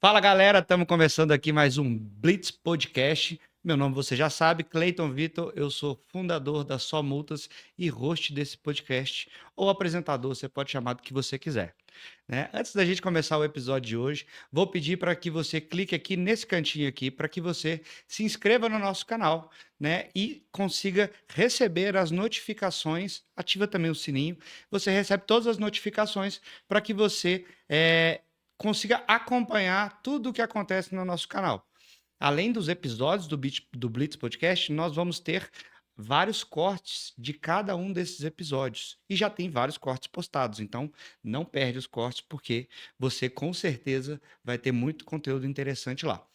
Fala galera, estamos começando aqui mais um Blitz Podcast. Meu nome você já sabe, Cleiton Vitor, eu sou fundador da Só Multas e host desse podcast, ou apresentador, você pode chamar do que você quiser. Né? Antes da gente começar o episódio de hoje, vou pedir para que você clique aqui nesse cantinho aqui, para que você se inscreva no nosso canal, né? E consiga receber as notificações, ativa também o sininho, você recebe todas as notificações para que você consiga acompanhar tudo o que acontece no nosso canal. Além dos episódios do Blitz Podcast, nós vamos ter vários cortes de cada um desses episódios. E já tem vários cortes postados, então não perde os cortes, porque você com certeza vai ter muito conteúdo interessante lá.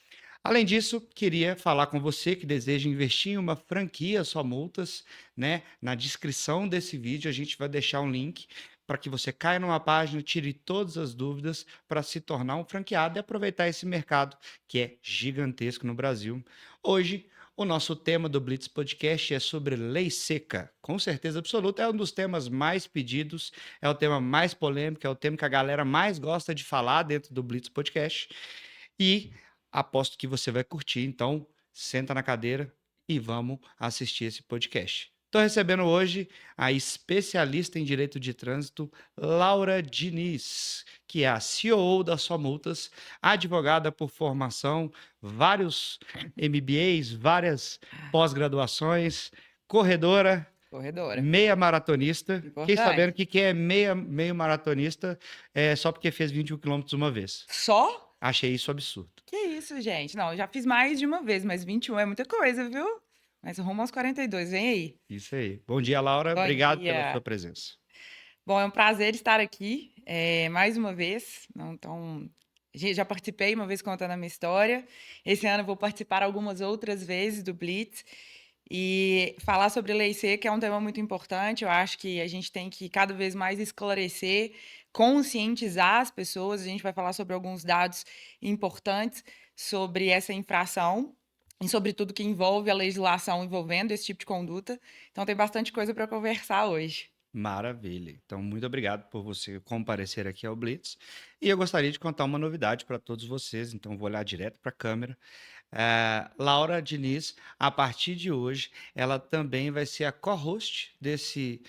Além disso, queria falar com você que deseja investir em uma franquia Só Multas, né? Na descrição desse vídeo a gente vai deixar um link para que você caia numa página, tire todas as dúvidas para se tornar um franqueado e aproveitar esse mercado que é gigantesco no Brasil. Hoje, o nosso tema do Blitz Podcast é sobre lei seca. Com certeza absoluta, é um dos temas mais pedidos, é o tema mais polêmico, é o tema que a galera mais gosta de falar dentro do Blitz Podcast. E aposto que você vai curtir, então senta na cadeira e vamos assistir esse podcast. Estou recebendo hoje a especialista em direito de trânsito, Laura Diniz, que é a CEO da Só Multas, advogada por formação, vários MBAs, várias pós-graduações, corredora, Corredora. meia maratonista. Fiquei sabendo Importante. que quem é meio maratonista é só porque fez 21 quilômetros uma vez. Só? Achei isso absurdo. Que isso, gente. Não, eu já fiz mais de uma vez, mas 21 é muita coisa, viu? Mas rumo aos 42, vem aí. Isso aí. Bom dia, Laura. Bom Obrigado pela sua dia. presença. Bom, é um prazer estar aqui, mais uma vez. Então, já participei uma vez contando a minha história. Esse ano eu vou participar algumas outras vezes do Blitz. E falar sobre lei seca é um tema muito importante. Eu acho que a gente tem que cada vez mais esclarecer, conscientizar as pessoas. A gente vai falar sobre alguns dados importantes sobre essa infração e sobre tudo que envolve a legislação envolvendo esse tipo de conduta. Então, tem bastante coisa para conversar hoje. Maravilha. Então, muito obrigado por você comparecer aqui ao Blitz. E eu gostaria de contar uma novidade para todos vocês, então vou olhar direto para a câmera. Laura Diniz, a partir de hoje, ela também vai ser a co-host desse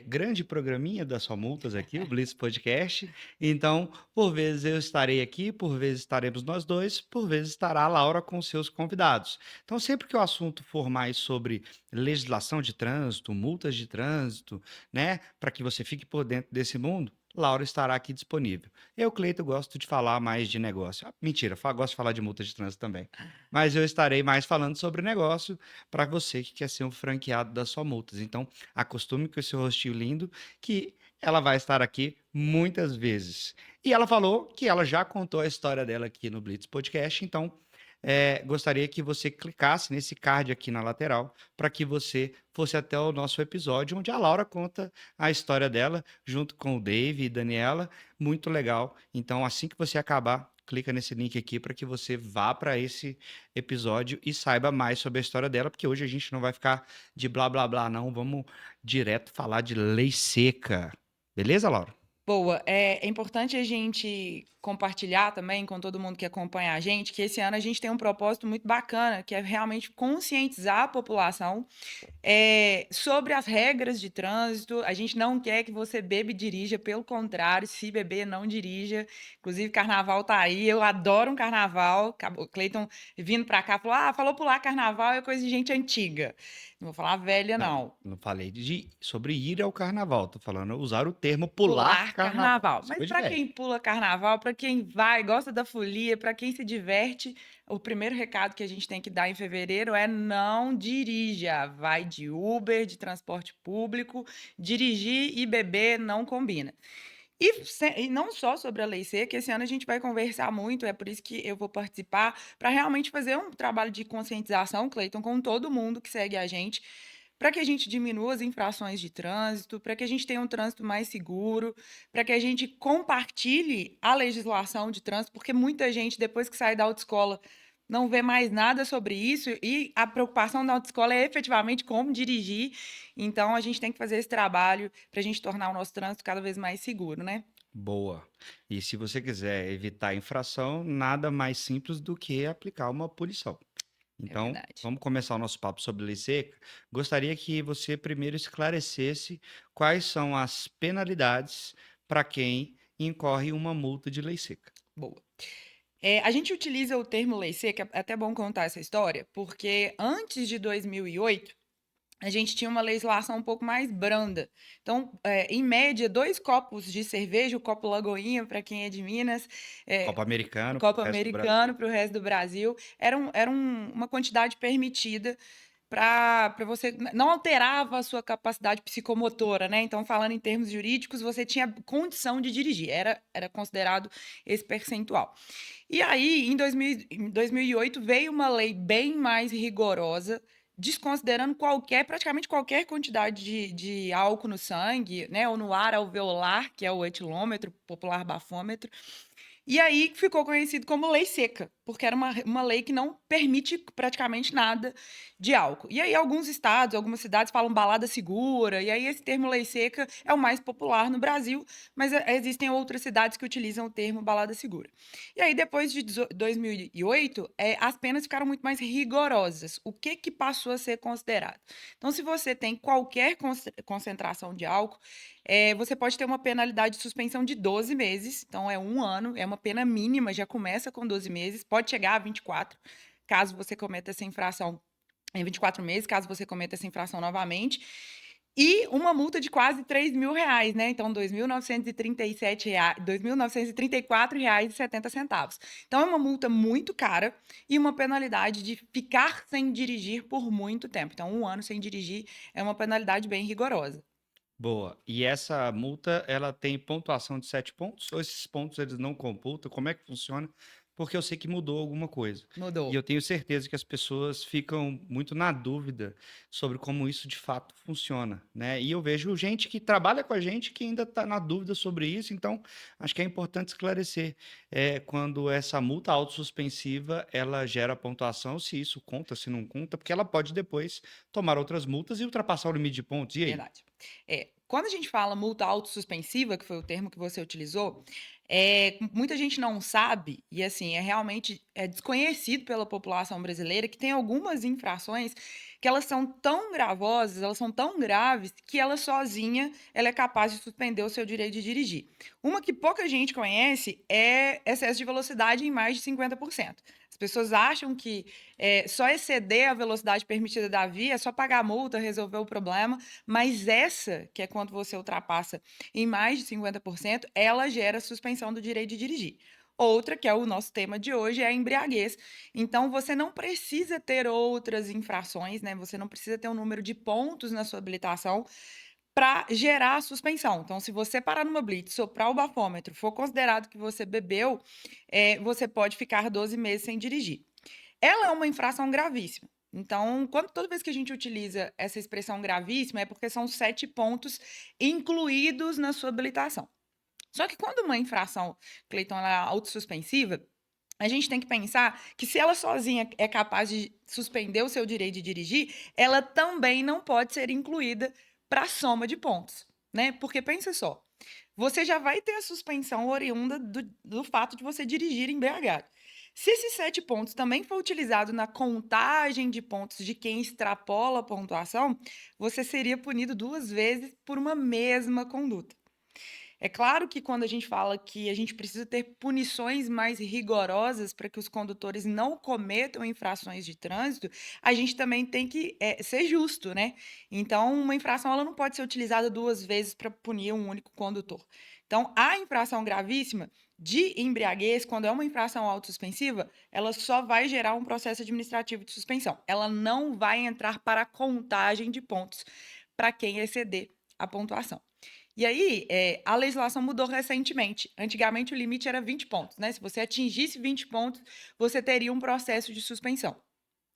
grande programinha da Só Multas aqui, o Blitz Podcast. Então, por vezes eu estarei aqui, por vezes estaremos nós dois, por vezes estará a Laura com seus convidados. Então, sempre que o assunto for mais sobre legislação de trânsito, multas de trânsito, né, para que você fique por dentro desse mundo, Laura estará aqui disponível. Eu, Cleito, gosto de falar mais de negócio. Mentira, gosto de falar de multa de trânsito também. Mas eu estarei mais falando sobre negócio para você que quer ser um franqueado da Só Multas. Então, acostume com esse rostinho lindo que ela vai estar aqui muitas vezes. E ela falou que ela já contou a história dela aqui no Blitz Podcast, então gostaria que você clicasse nesse card aqui na lateral para que você fosse até o nosso episódio, onde a Laura conta a história dela, junto com o Dave e Daniela. Muito legal. Então, assim que você acabar, clica nesse link aqui para que você vá para esse episódio e saiba mais sobre a história dela, porque hoje a gente não vai ficar de blá blá blá, não. Vamos direto falar de lei seca. Beleza, Laura? Boa. É importante a gente compartilhar também com todo mundo que acompanha a gente que esse ano a gente tem um propósito muito bacana, que é realmente conscientizar a população sobre as regras de trânsito. A gente não quer que você beba e dirija, pelo contrário, se beber, não dirija. Inclusive, carnaval tá aí, eu adoro um carnaval. O Cleiton vindo para cá falou pular carnaval é coisa de gente antiga. Não vou falar velha, Não, não. não falei sobre ir ao carnaval. Tô falando usar o termo pular Pular carnaval. carnaval. Isso é Mas coisa de para velho. quem pula carnaval, para quem vai, gosta da folia, para quem se diverte, o primeiro recado que a gente tem que dar em fevereiro é não dirija. Vai de Uber, de transporte público. Dirigir e beber não combina. E não só sobre a lei seca, esse ano a gente vai conversar muito, é por isso que eu vou participar, para realmente fazer um trabalho de conscientização, Cleiton, com todo mundo que segue a gente, para que a gente diminua as infrações de trânsito, para que a gente tenha um trânsito mais seguro, para que a gente compartilhe a legislação de trânsito, porque muita gente, depois que sai da autoescola, não vê mais nada sobre isso, e a preocupação da autoescola é efetivamente como dirigir. Então, a gente tem que fazer esse trabalho para a gente tornar o nosso trânsito cada vez mais seguro, né? Boa. E se você quiser evitar a infração, nada mais simples do que aplicar uma punição. É Então, verdade. vamos começar o nosso papo sobre lei seca. Gostaria que você primeiro esclarecesse quais são as penalidades para quem incorre uma multa de lei seca. Boa. A gente utiliza o termo lei seca, é até bom contar essa história, porque antes de 2008, a gente tinha uma legislação um pouco mais branda. Então, em média, 2 copos de cerveja, o copo Lagoinha, para quem é de Minas, Copa Americano, para copo o resto do Brasil. americano para o resto do Brasil, uma quantidade permitida para você não alterava a sua capacidade psicomotora, né, então falando em termos jurídicos, você tinha condição de dirigir, era considerado esse percentual. E aí, em 2008, veio uma lei bem mais rigorosa, desconsiderando praticamente qualquer quantidade de álcool no sangue, né, ou no ar alveolar, que é o etilômetro, popular bafômetro, e aí ficou conhecido como lei seca, porque era uma lei que não permite praticamente nada de álcool. E aí alguns estados, algumas cidades falam balada segura, e aí esse termo lei seca é o mais popular no Brasil, mas existem outras cidades que utilizam o termo balada segura. E aí depois de 2008, as penas ficaram muito mais rigorosas. O que que passou a ser considerado? Então, se você tem qualquer concentração de álcool, você pode ter uma penalidade de suspensão de 12 meses, então é 1 ano, é uma pena mínima, já começa com 12 meses, pode chegar a 24, caso você cometa essa infração em 24 meses, caso você cometa essa infração novamente, e uma multa de quase R$ 3.000, né? Então, R$ 2.934,70. Então, é uma multa muito cara e uma penalidade de ficar sem dirigir por muito tempo. Então, 1 ano sem dirigir é uma penalidade bem rigorosa. Boa. E essa multa, ela tem pontuação de 7 pontos? Ou esses pontos eles não computam? Como é que funciona? Porque eu sei que mudou alguma coisa. E Mudou. eu tenho certeza que as pessoas ficam muito na dúvida sobre como isso de fato funciona, né? E eu vejo gente que trabalha com a gente que ainda está na dúvida sobre isso, então acho que é importante esclarecer quando essa multa autossuspensiva ela gera pontuação, se isso conta, se não conta, porque ela pode depois tomar outras multas e ultrapassar o limite de pontos. E aí? Verdade. Quando a gente fala multa autossuspensiva, que foi o termo que você utilizou, muita gente não sabe, e assim, realmente desconhecido pela população brasileira, que tem algumas infrações que elas são tão gravosas, elas são tão graves, que ela sozinha ela é capaz de suspender o seu direito de dirigir. Uma que pouca gente conhece é excesso de velocidade em mais de 50%. As pessoas acham que só exceder a velocidade permitida da via é só pagar a multa, resolver o problema, mas essa, que é quando você ultrapassa em mais de 50%, ela gera suspensão do direito de dirigir. Outra, que é o nosso tema de hoje, é a embriaguez. Então, você não precisa ter outras infrações, né? Você não precisa ter um número de pontos na sua habilitação para gerar a suspensão. Então, se você parar numa blitz, soprar o bafômetro, for considerado que você bebeu, você pode ficar 12 meses sem dirigir. Ela é uma infração gravíssima. Então, toda vez que a gente utiliza essa expressão gravíssima, é porque são 7 pontos incluídos na sua habilitação. Só que quando uma infração, Cleiton, ela é autossuspensiva, a gente tem que pensar que se ela sozinha é capaz de suspender o seu direito de dirigir, ela também não pode ser incluída para a soma de pontos, né? Porque pensa só, você já vai ter a suspensão oriunda do fato de você dirigir embriagado. Se esses 7 pontos também for utilizado na contagem de pontos de quem extrapola a pontuação, você seria punido 2 vezes por uma mesma conduta. É claro que quando a gente fala que a gente precisa ter punições mais rigorosas para que os condutores não cometam infrações de trânsito, a gente também tem que ser justo, né? Então, uma infração ela não pode ser utilizada 2 vezes para punir um único condutor. Então, a infração gravíssima de embriaguez, quando é uma infração autossuspensiva, ela só vai gerar um processo administrativo de suspensão. Ela não vai entrar para a contagem de pontos para quem exceder a pontuação. E aí, a legislação mudou recentemente. Antigamente, o limite era 20 pontos, né? Se você atingisse 20 pontos, você teria um processo de suspensão.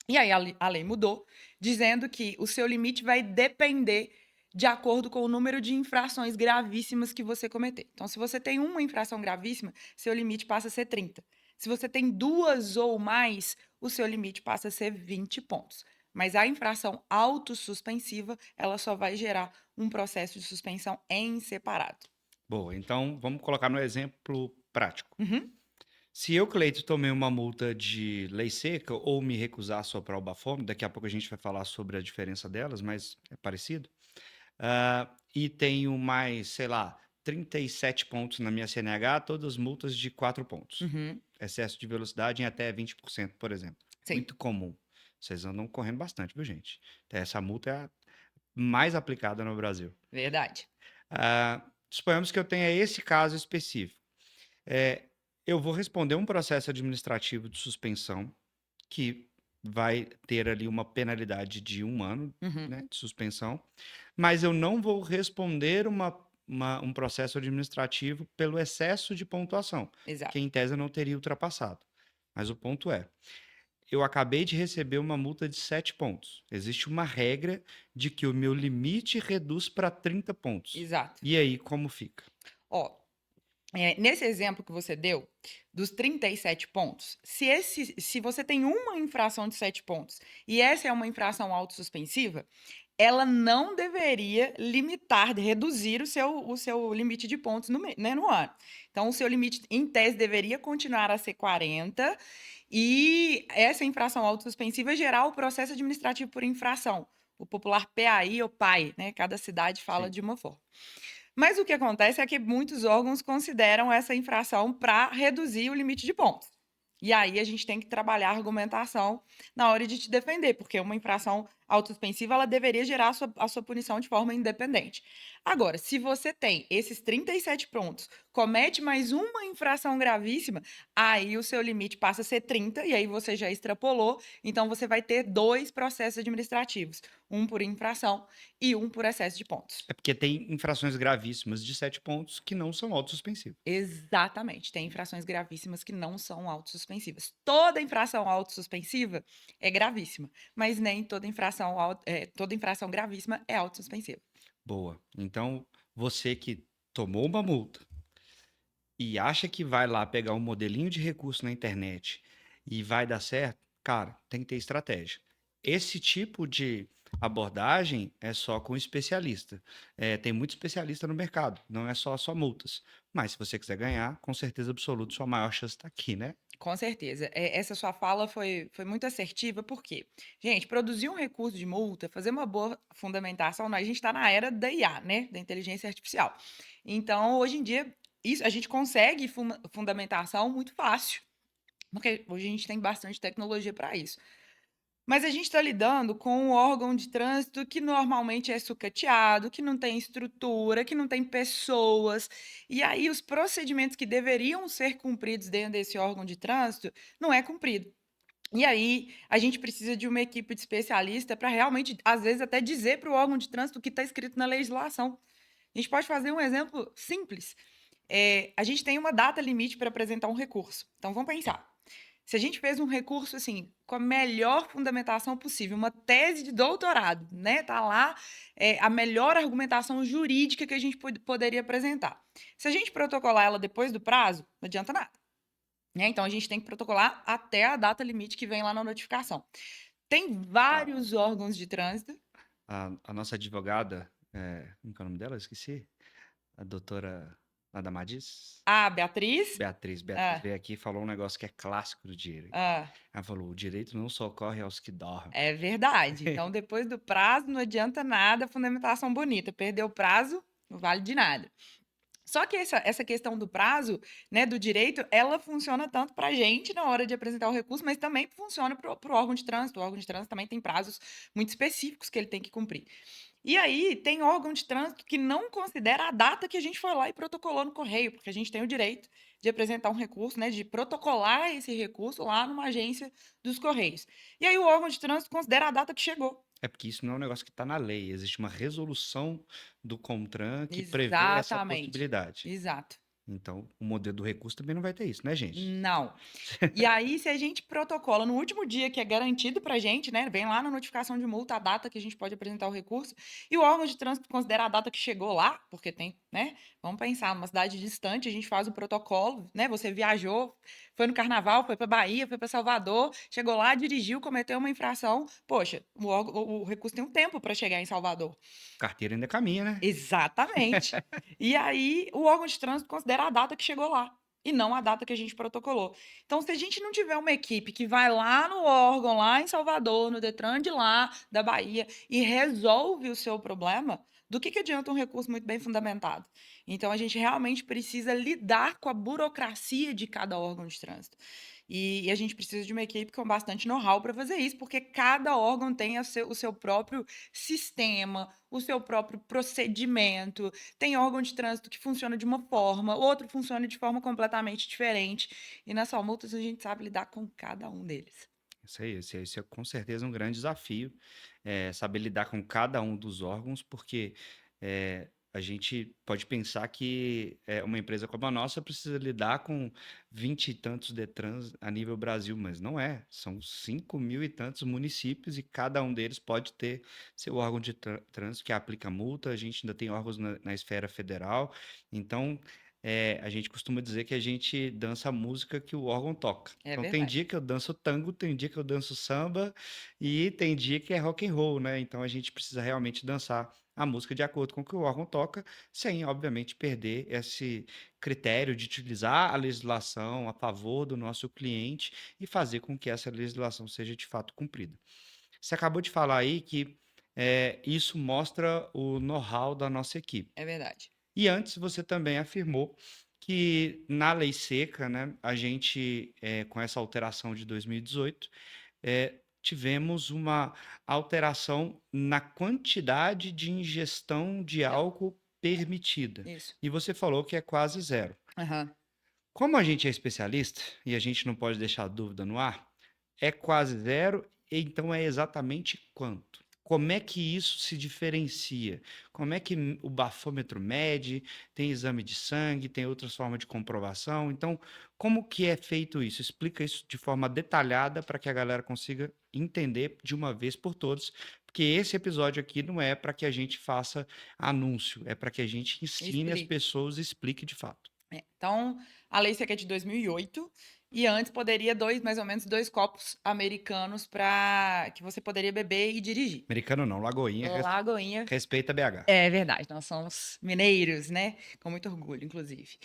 E aí, a lei mudou, dizendo que o seu limite vai depender de acordo com o número de infrações gravíssimas que você cometer. Então, se você tem uma infração gravíssima, seu limite passa a ser 30. Se você tem 2 ou mais, o seu limite passa a ser 20 pontos. Mas a infração autossuspensiva, ela só vai gerar um processo de suspensão em separado. Boa, então vamos colocar no exemplo prático. Uhum, Se eu, Cleito, tomei uma multa de lei seca ou me recusar a soprar o bafômetro, daqui a pouco a gente vai falar sobre a diferença delas, mas é parecido. E tenho mais, sei lá, 37 pontos na minha CNH, todas multas de 4 pontos. uhum, Excesso de velocidade em até 20%, por exemplo. sim, Muito comum. Vocês andam correndo bastante, viu, gente? Essa multa é a mais aplicada no Brasil. verdade. Suponhamos que eu tenha esse caso específico. É, eu vou responder um processo administrativo de suspensão que vai ter ali uma penalidade de 1 ano, Uhum, né, de suspensão, mas eu não vou responder um processo administrativo pelo excesso de pontuação, que exato. em tese eu não teria ultrapassado. Mas o ponto é, eu acabei de receber uma multa de 7 pontos. Existe uma regra de que o meu limite reduz para 30 pontos. Exato. E aí, como fica? Ó, nesse exemplo que você deu, dos 37 pontos, se você tem uma infração de 7 pontos e essa é uma infração autossuspensiva, ela não deveria limitar, reduzir o seu limite de pontos né, no ano. Então, o seu limite, em tese, deveria continuar a ser 40 e essa infração autossuspensiva gerar o processo administrativo por infração, o popular PAI ou PAI, né? Cada cidade fala Sim. de uma forma. Mas o que acontece é que muitos órgãos consideram essa infração para reduzir o limite de pontos. E aí a gente tem que trabalhar a argumentação na hora de te defender, porque uma infração autossuspensiva ela deveria gerar a sua punição de forma independente. Agora, se você tem esses 37 pontos, comete mais uma infração gravíssima, aí o seu limite passa a ser 30 e aí você já extrapolou, então você vai ter dois processos administrativos, um por infração e um por excesso de pontos. É porque tem infrações gravíssimas de 7 pontos que não são autossuspensivas. Exatamente, tem infrações gravíssimas que não são autossuspensivas. Toda infração autossuspensiva é gravíssima, mas nem toda infração gravíssima é autossuspensiva. Boa. Então, você que tomou uma multa e acha que vai lá pegar um modelinho de recurso na internet e vai dar certo, cara, tem que ter estratégia. Esse tipo de abordagem é só com especialista. Tem muito especialista no mercado, não é só multas. Mas se você quiser ganhar, com certeza absoluta, sua maior chance está aqui, né? Com certeza. Essa sua fala foi muito assertiva, porque, gente, produzir um recurso de multa, fazer uma boa fundamentação, a gente está na era da IA, né? Da inteligência artificial. Então, hoje em dia, isso, a gente consegue fundamentação muito fácil, porque hoje a gente tem bastante tecnologia para isso. Mas a gente está lidando com um órgão de trânsito que normalmente é sucateado, que não tem estrutura, que não tem pessoas. E aí os procedimentos que deveriam ser cumpridos dentro desse órgão de trânsito não é cumprido. E aí a gente precisa de uma equipe de especialista para realmente, às vezes, até dizer para o órgão de trânsito o que está escrito na legislação. A gente pode fazer um exemplo simples. A gente tem uma data limite para apresentar um recurso. Então vamos pensar. Se a gente fez um recurso assim, com a melhor fundamentação possível, uma tese de doutorado, né? Tá lá a melhor argumentação jurídica que a gente poderia apresentar. Se a gente protocolar ela depois do prazo, não adianta nada. Né? Então a gente tem que protocolar até a data limite que vem lá na notificação. Tem A, vários órgãos de trânsito. a nossa advogada, como que é o nome dela? Eu esqueci. A doutora Adamadiz? Ah, Beatriz? Beatriz Ah, veio aqui e falou um negócio que é clássico do direito. ah, Ela falou: o direito não socorre aos que dormem. é verdade. Então, depois do prazo, não adianta nada, fundamentação bonita. Perdeu o prazo, não vale de nada. Só que essa questão do prazo, né, do direito, ela funciona tanto para a gente na hora de apresentar o recurso, mas também funciona para o órgão de trânsito. O órgão de trânsito também tem prazos muito específicos que ele tem que cumprir. E aí, tem órgão de trânsito que não considera a data que a gente foi lá e protocolou no correio, porque a gente tem o direito de apresentar um recurso, né, de protocolar esse recurso lá numa agência dos Correios. E aí, o órgão de trânsito considera a data que chegou. É porque isso não é um negócio que está na lei. Existe uma resolução do CONTRAN que prevê essa Exatamente. possibilidade. Exato. Então, o modelo do recurso também não vai ter isso, né, gente? Não. E aí, se a gente protocola no último dia que é garantido pra gente, né? Vem lá na notificação de multa a data que a gente pode apresentar o recurso, e o órgão de trânsito considera a data que chegou lá, porque tem né? Vamos pensar, numa cidade distante, a gente faz o protocolo, né? Você viajou, foi no carnaval, foi para Bahia, foi para Salvador, chegou lá, dirigiu, cometeu uma infração. Poxa, o recurso tem um tempo para chegar em Salvador. Carteira ainda caminha, né? Exatamente. E aí, o órgão de trânsito considera a data que chegou lá, e não a data que a gente protocolou. Então, se a gente não tiver uma equipe que vai lá no órgão, lá em Salvador, no Detran de lá, da Bahia, e resolve o seu problema, do que adianta um recurso muito bem fundamentado? Então, a gente realmente precisa lidar com a burocracia de cada órgão de trânsito. E a gente precisa de uma equipe com bastante know-how para fazer isso, porque cada órgão tem o seu próprio sistema, o seu próprio procedimento. Tem órgão de trânsito que funciona de uma forma, outro funciona de forma completamente diferente. E nas multas a gente sabe lidar com cada um deles. Isso é com certeza um grande desafio, saber lidar com cada um dos órgãos, porque a gente pode pensar que uma empresa como a nossa precisa lidar com 20 e tantos Detrans a nível Brasil, mas não é. São 5.000 e tantos municípios e cada um deles pode ter seu órgão de trânsito que aplica multa. A gente ainda tem órgãos na esfera federal, então a gente costuma dizer que a gente dança a música que o órgão toca. É Então tem verdade. dia que eu danço tango, tem dia que eu danço samba e tem dia que é rock and roll, né? Então a gente precisa realmente dançar a música de acordo com o que o órgão toca, sem obviamente perder esse critério de utilizar a legislação a favor do nosso cliente e fazer com que essa legislação seja de fato cumprida. Você acabou de falar aí que isso mostra o know-how da nossa equipe. É verdade. E antes você também afirmou que na lei seca, né, a gente, com essa alteração de 2018, tivemos uma alteração na quantidade de ingestão de É, álcool permitida. isso. E você falou que é quase zero. Aham. Como a gente é especialista e a gente não pode deixar dúvida no ar, é quase zero, então é exatamente quanto? Como é que isso se diferencia? Como é que o bafômetro mede? Tem exame de sangue, tem outras formas de comprovação. Então, como que é feito isso? Explica isso de forma detalhada para que a galera consiga entender de uma vez por todas, porque esse episódio aqui não é para que a gente faça anúncio, é para que a gente ensine as Explique. pessoas e explique de fato. Então, a lei seca é de 2008 e antes poderia mais ou menos 2 copos americanos para que você poderia beber e dirigir. Americano não, Lagoinha, Lagoinha. respeita BH. É verdade, nós somos mineiros, né? Com muito orgulho, inclusive.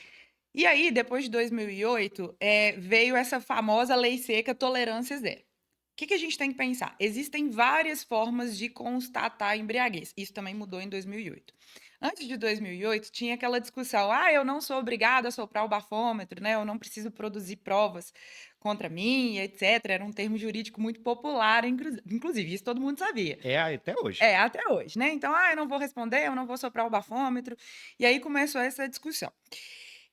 E aí, depois de 2008, veio essa famosa lei seca tolerância zero. O que a gente tem que pensar? Existem várias formas de constatar a embriaguez. Isso também mudou em 2008. Antes de 2008, tinha aquela discussão: ah, eu não sou obrigado a soprar o bafômetro, né? Eu não preciso produzir provas contra mim, etc. Era um termo jurídico muito popular, inclusive, isso todo mundo sabia. É até hoje. É, até hoje, né? Então, eu não vou responder, eu não vou soprar o bafômetro. E aí começou essa discussão.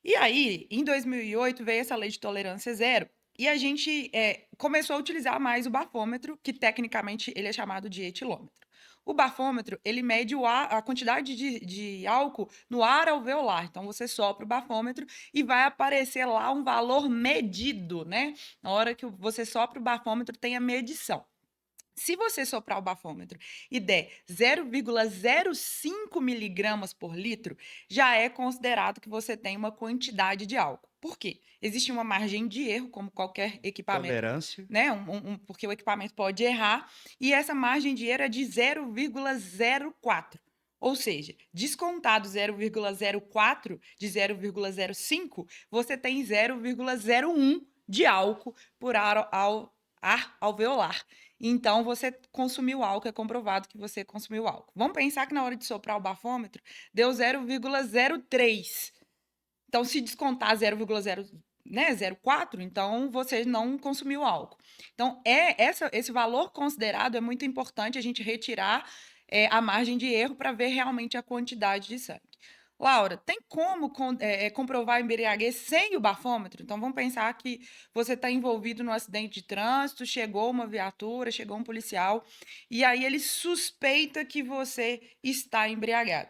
E aí, em 2008, veio essa lei de tolerância zero e a gente começou a utilizar mais o bafômetro, que tecnicamente ele é chamado de etilômetro. O bafômetro, ele mede a quantidade de álcool no ar alveolar. Então, você sopra o bafômetro e vai aparecer lá um valor medido, né? Na hora que você sopra o bafômetro, tem a medição. Se você soprar o bafômetro e der 0,05 miligramas por litro, já é considerado que você tem uma quantidade de álcool. Por quê? Existe uma margem de erro, como qualquer equipamento, Tolerância. né? Porque o equipamento pode errar, e essa margem de erro é de 0,04. Ou seja, descontado 0,04 de 0,05, você tem 0,01 de álcool por ar alveolar. Então, você consumiu álcool, é comprovado que você consumiu álcool. Vamos pensar que na hora de soprar o bafômetro, deu 0,03. Então, se descontar 0,0, né, 0,4, então você não consumiu álcool. Então, esse valor considerado é muito importante a gente retirar a margem de erro para ver realmente a quantidade de sangue. Laura, tem como comprovar a embriaguez sem o bafômetro? Então, vamos pensar que você está envolvido no acidente de trânsito, chegou uma viatura, chegou um policial, e aí ele suspeita que você está embriagado.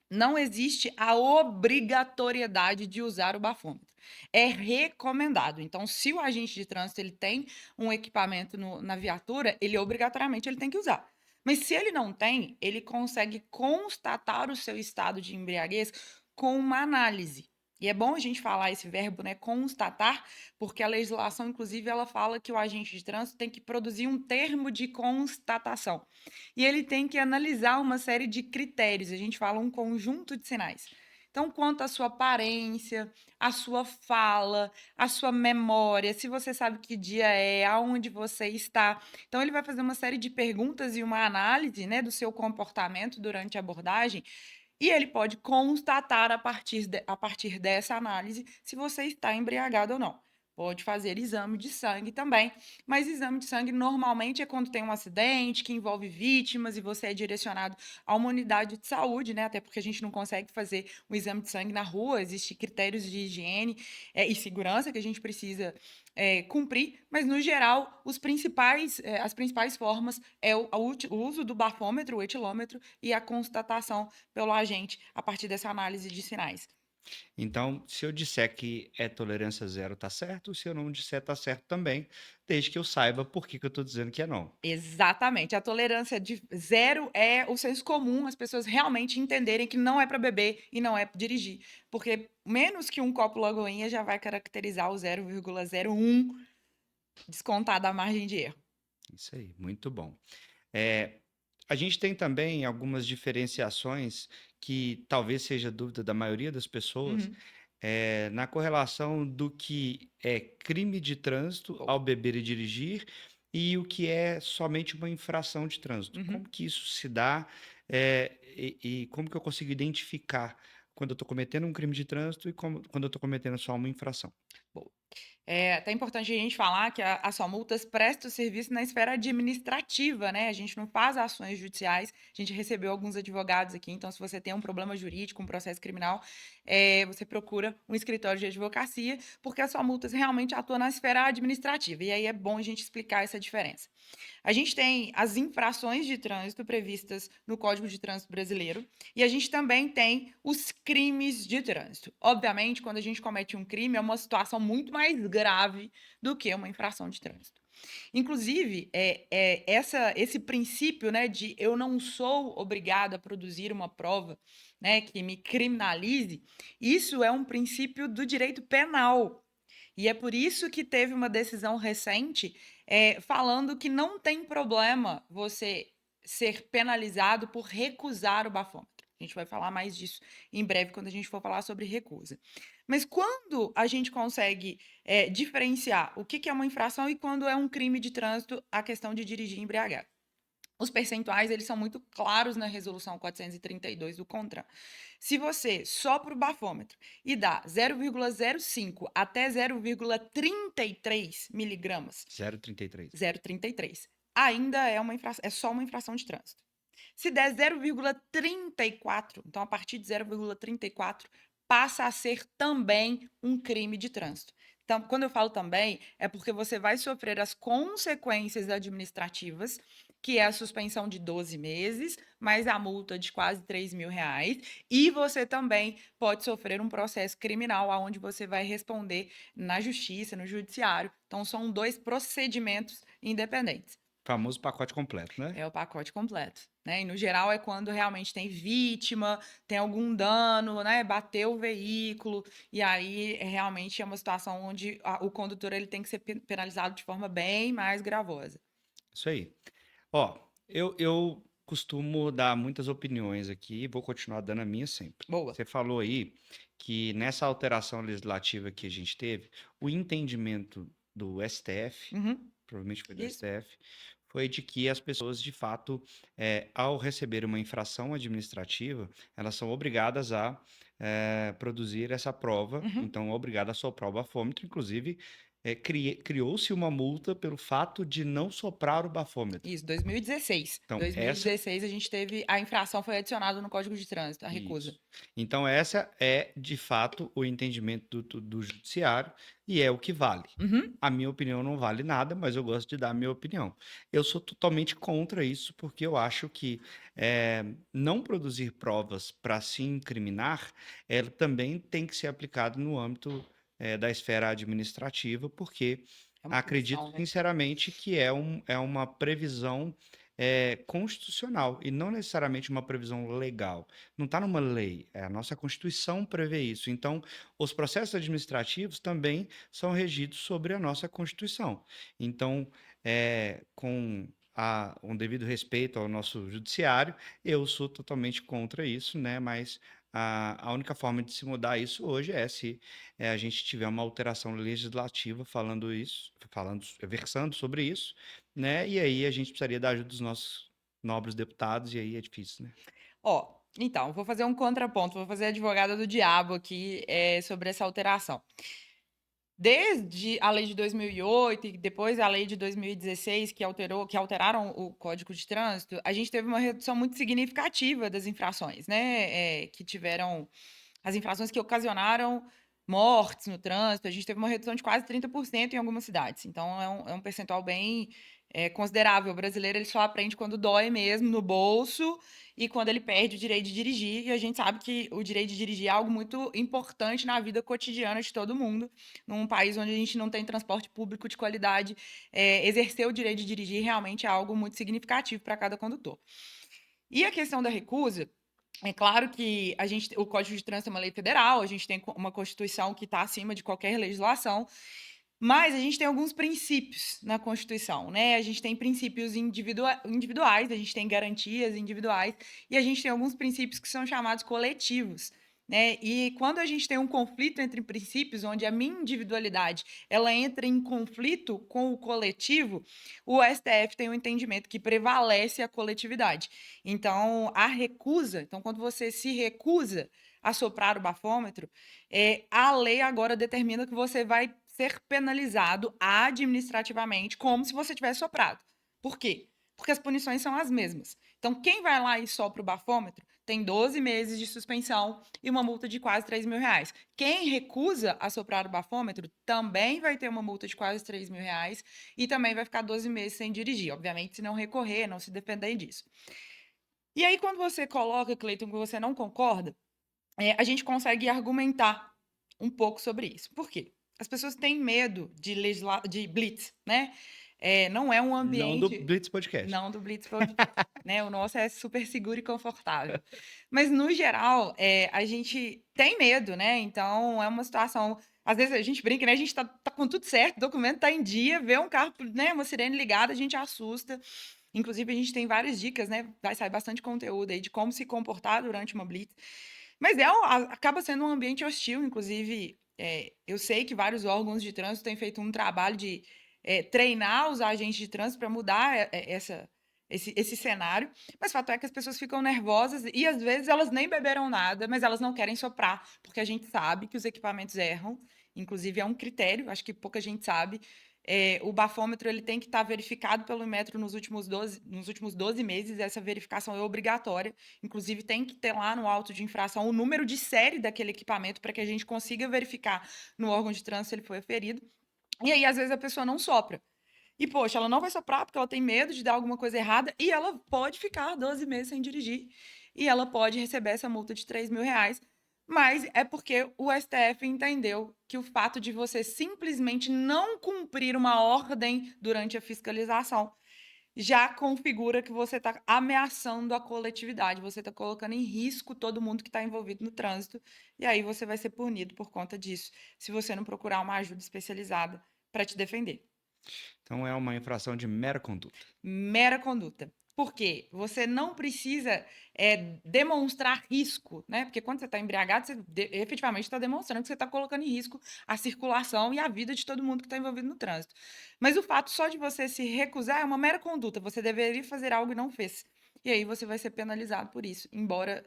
Não existe a obrigatoriedade de usar o bafômetro. É recomendado. Então, se o agente de trânsito ele tem um equipamento na viatura, ele obrigatoriamente ele tem que usar. Mas se ele não tem, ele consegue constatar o seu estado de embriaguez com uma análise. E é bom a gente falar esse verbo, né, constatar, porque a legislação, inclusive, ela fala que o agente de trânsito tem que produzir um termo de constatação. E ele tem que analisar uma série de critérios. A gente fala um conjunto de sinais. Então, quanto à sua aparência, a sua fala, a sua memória, se você sabe que dia é, aonde você está. Então, ele vai fazer uma série de perguntas e uma análise, né, do seu comportamento durante a abordagem, e ele pode constatar a partir dessa análise se você está embriagado ou não. Pode fazer exame de sangue também, mas exame de sangue normalmente é quando tem um acidente que envolve vítimas e você é direcionado a uma unidade de saúde, né? Até porque a gente não consegue fazer um exame de sangue na rua, existem critérios de higiene e segurança que a gente precisa cumprir, mas no geral as principais formas é o uso do bafômetro, o etilômetro e a constatação pelo agente a partir dessa análise de sinais. Então, se eu disser que é tolerância zero, tá certo. Se eu não disser, tá certo também, desde que eu saiba por que que eu tô dizendo que é não. Exatamente. A tolerância de zero é o senso comum, as pessoas realmente entenderem que não é para beber e não é pra dirigir. Porque menos que um copo Lagoinha já vai caracterizar o 0,01 descontado da margem de erro. Isso aí, muito bom. É, a gente tem também algumas diferenciações que talvez seja dúvida da maioria das pessoas, Uhum. na correlação do que é crime de trânsito Boa. ao beber e dirigir e o que é somente uma infração de trânsito. Uhum. Como que isso se dá, e como que eu consigo identificar quando eu estou cometendo um crime de trânsito e quando eu estou cometendo só uma infração? Boa. É até importante a gente falar que a Só Multas presta o serviço na esfera administrativa, né? A gente não faz ações judiciais. A gente recebeu alguns advogados aqui, então se você tem um problema jurídico, um processo criminal, você procura um escritório de advocacia, porque a Só Multas realmente atua na esfera administrativa. E aí é bom a gente explicar essa diferença. A gente tem as infrações de trânsito previstas no Código de Trânsito Brasileiro e a gente também tem os crimes de trânsito. Obviamente, quando a gente comete um crime, é uma situação muito mais grave do que uma infração de trânsito. Inclusive, esse princípio, né, de eu não sou obrigado a produzir uma prova, né, que me criminalize, isso é um princípio do direito penal. E é por isso que teve uma decisão recente, falando que não tem problema você ser penalizado por recusar o bafômetro. A gente vai falar mais disso em breve, quando a gente for falar sobre recusa. Mas quando a gente consegue, diferenciar o que que é uma infração e quando é um crime de trânsito, a questão de dirigir embriagado? Os percentuais, eles são muito claros na resolução 432 do CONTRAN. Se você sopra o bafômetro e dá 0,05 até 0,33 miligramas, 0,33. 0,33, ainda é só uma infração de trânsito. Se der 0,34, então a partir de 0,34 passa a ser também um crime de trânsito. Então, quando eu falo também, é porque você vai sofrer as consequências administrativas, que é a suspensão de 12 meses, mais a multa de quase R$ 3.000, e você também pode sofrer um processo criminal, onde você vai responder na justiça, no judiciário. Então, são dois procedimentos independentes. Famoso pacote completo, né? É o pacote completo, né? E no geral é quando realmente tem vítima, tem algum dano, né? Bateu o veículo, e aí realmente é uma situação onde o condutor ele tem que ser penalizado de forma bem mais gravosa. Isso aí. Ó, eu costumo dar muitas opiniões aqui e vou continuar dando a minha sempre. Boa. Você falou aí que nessa alteração legislativa que a gente teve, o entendimento do STF, Uhum, provavelmente foi do isso. STF, foi de que as pessoas, de fato, ao receber uma infração administrativa, elas são obrigadas a produzir essa prova, Uhum. então, obrigada a soprar o bafômetro, inclusive, criou-se uma multa pelo fato de não soprar o bafômetro. Isso, 2016. Então, essa 2016 a gente teve a infração foi adicionada no Código de Trânsito, a recusa. Isso. Então, essa é, de fato, o entendimento do judiciário e é o que vale. Uhum. A minha opinião não vale nada, mas eu gosto de dar a minha opinião. Eu sou totalmente contra isso, porque eu acho que não produzir provas para se incriminar, ela também tem que ser aplicado no âmbito da esfera administrativa, porque É uma acredito punição, né? sinceramente que é uma previsão, constitucional e não necessariamente uma previsão legal. Não está numa lei, a nossa Constituição prevê isso. Então, os processos administrativos também são regidos sobre a nossa Constituição. Então, com um devido respeito ao nosso judiciário, eu sou totalmente contra isso, né? Mas a única forma de se mudar isso hoje é se a gente tiver uma alteração legislativa falando isso, versando sobre isso, né? E aí a gente precisaria da ajuda dos nossos nobres deputados, e aí é difícil, né? Ó, então, vou fazer um contraponto, vou fazer a advogada do diabo aqui, sobre essa alteração. Desde a lei de 2008 e depois a lei de 2016 que alteraram o Código de Trânsito, a gente teve uma redução muito significativa das infrações, né, que tiveram as infrações que ocasionaram mortes no trânsito, a gente teve uma redução de quase 30% em algumas cidades. Então, é um percentual bem considerável. O brasileiro ele só aprende quando dói mesmo no bolso e quando ele perde o direito de dirigir. E a gente sabe que o direito de dirigir é algo muito importante na vida cotidiana de todo mundo. Num país onde a gente não tem transporte público de qualidade, exercer o direito de dirigir realmente é algo muito significativo para cada condutor. E a questão da recusa, é claro que o Código de Trânsito é uma lei federal, a gente tem uma Constituição que está acima de qualquer legislação, mas a gente tem alguns princípios na Constituição, né? A gente tem princípios individuais, a gente tem garantias individuais e a gente tem alguns princípios que são chamados coletivos, né? E quando a gente tem um conflito entre princípios, onde a minha individualidade ela entra em conflito com o coletivo, o STF tem um entendimento que prevalece a coletividade. Então, a recusa, então quando você se recusa a soprar o bafômetro, a lei agora determina que você vai ser penalizado administrativamente como se você tivesse soprado. Por quê? Porque as punições são as mesmas. Então, quem vai lá e sopra o bafômetro tem 12 meses de suspensão e uma multa de quase R$ 3.000. Quem recusa a soprar o bafômetro também vai ter uma multa de quase R$ 3.000 e também vai ficar 12 meses sem dirigir. Obviamente, se não recorrer, não se defender disso. E aí, quando você coloca, Cleiton, que você não concorda, a gente consegue argumentar um pouco sobre isso. Por quê? As pessoas têm medo de blitz, né? Não é um Não do ambiente. Blitz Podcast. Não do blitz podcast, né? O nosso é super seguro e confortável. Mas, no geral, a gente tem medo, né? Então, é uma situação. Às vezes a gente brinca, né? A gente tá com tudo certo, o documento tá em dia, vê um carro, né? Uma sirene ligada, a gente assusta. Inclusive, a gente tem várias dicas, né? Vai sair bastante conteúdo aí de como se comportar durante uma blitz. Mas acaba sendo um ambiente hostil, inclusive, eu sei que vários órgãos de trânsito têm feito um trabalho de treinar os agentes de trânsito para mudar esse cenário, mas fato é que as pessoas ficam nervosas e às vezes elas nem beberam nada, mas elas não querem soprar, porque a gente sabe que os equipamentos erram, inclusive é um critério, acho que pouca gente sabe. O bafômetro ele tem que estar verificado pelo Inmetro nos últimos 12 meses, essa verificação é obrigatória. Inclusive, tem que ter lá no auto de infração o número de série daquele equipamento para que a gente consiga verificar no órgão de trânsito se ele foi aferido. E aí, às vezes, a pessoa não sopra. E, poxa, ela não vai soprar porque ela tem medo de dar alguma coisa errada e ela pode ficar 12 meses sem dirigir. E ela pode receber essa multa de R$ 3.000. Mas é porque o STF entendeu que o fato de você simplesmente não cumprir uma ordem durante a fiscalização já configura que você está ameaçando a coletividade, você está colocando em risco todo mundo que está envolvido no trânsito, e aí você vai ser punido por conta disso, se você não procurar uma ajuda especializada para te defender. Então é uma infração de mera conduta. Mera conduta. Por quê? Você não precisa demonstrar risco, né? Porque quando você está embriagado, você efetivamente está demonstrando que você está colocando em risco a circulação e a vida de todo mundo que está envolvido no trânsito. Mas o fato só de você se recusar é uma mera conduta. Você deveria fazer algo e não fez. E aí você vai ser penalizado por isso, embora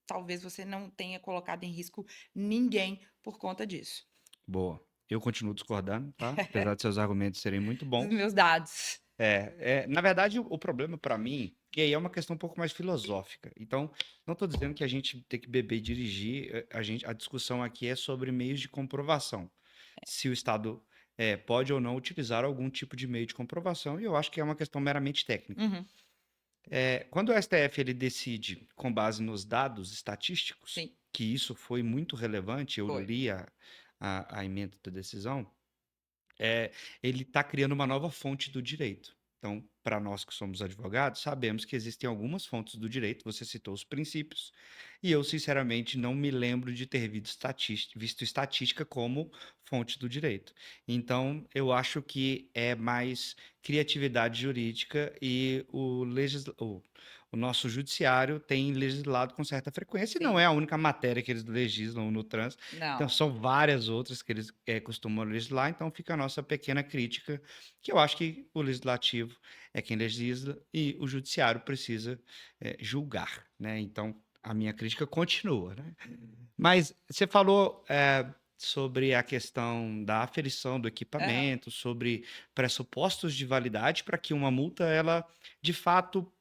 talvez você não tenha colocado em risco ninguém por conta disso. Boa. Eu continuo discordando, tá? Apesar de seus argumentos serem muito Os bons. meus dados. Na verdade, o problema para mim, e aí é uma questão um pouco mais filosófica. Então, não estou dizendo que a gente tem que beber e dirigir. A discussão aqui é sobre meios de comprovação. Se o Estado pode ou não utilizar algum tipo de meio de comprovação, e eu acho que é uma questão meramente técnica. Uhum, Quando o STF ele decide com base nos dados estatísticos, sim, que isso foi muito relevante, eu foi. li a emenda da decisão, ele está criando uma nova fonte do direito. Então, para nós que somos advogados, sabemos que existem algumas fontes do direito, você citou os princípios, e eu, sinceramente, não me lembro de ter visto estatística como fonte do direito. Então, eu acho que é mais criatividade jurídica e o nosso judiciário tem legislado com certa frequência, e não Sim. é a única matéria que eles legislam no trânsito, então Não. são várias outras que eles costumam legislar, então fica a nossa pequena crítica, que eu acho que o legislativo é quem legisla e o judiciário precisa julgar, né? Então, a minha crítica continua, né? Mas você falou sobre a questão da aferição do Aham. equipamento, sobre pressupostos de validade para que uma multa, ela, de fato,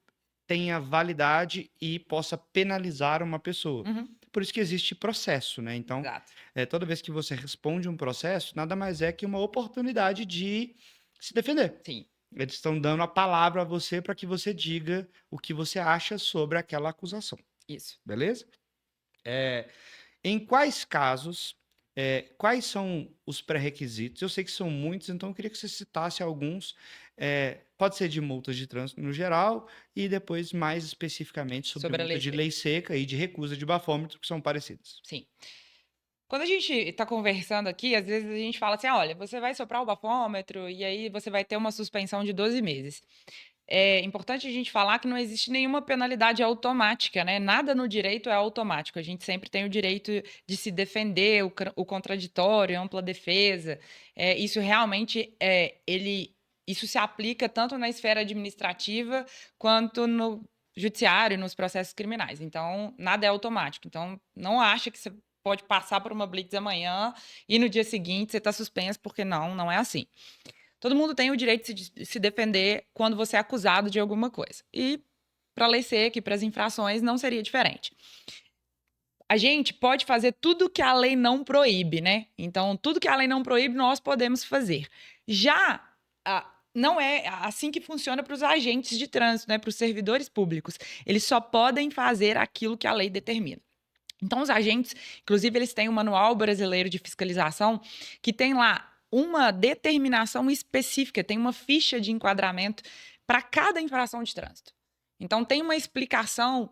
tenha validade e possa penalizar uma pessoa. Uhum. Por isso que existe processo, né? Então, Exato. toda vez que você responde um processo, nada mais é que uma oportunidade de se defender. Sim. Eles estão dando a palavra a você para que você diga o que você acha sobre aquela acusação, Isso. beleza? Eh, Em quais casos, quais são os pré-requisitos? Eu sei que são muitos, então eu queria que você citasse alguns. Pode ser de multas de trânsito no geral e depois mais especificamente sobre Sobre a multa lei de seca. lei seca e de recusa de bafômetro, que são parecidas. Sim. Quando a gente está conversando aqui, às vezes a gente fala assim: "Ah, olha, você vai soprar o bafômetro e aí você vai ter uma suspensão de 12 meses". É importante a gente falar que não existe nenhuma penalidade automática, né, nada no direito é automático, a gente sempre tem o direito de se defender, o contraditório, ampla defesa, isso realmente, isso se aplica tanto na esfera administrativa quanto no judiciário, nos processos criminais, então nada é automático, então não acha que você pode passar por uma blitz amanhã e no dia seguinte você está suspenso, porque não é assim. Todo mundo tem o direito de se defender quando você é acusado de alguma coisa. E para a lei seca e para as infrações não seria diferente. A gente pode fazer tudo que a lei não proíbe, né? Então, tudo que a lei não proíbe, nós podemos fazer. Já não é assim que funciona para os agentes de trânsito, né? Para os servidores públicos. Eles só podem fazer aquilo que a lei determina. Então, os agentes, inclusive, eles têm o Manual Brasileiro de Fiscalização, que tem lá uma determinação específica, tem uma ficha de enquadramento para cada infração de trânsito. Então, tem uma explicação,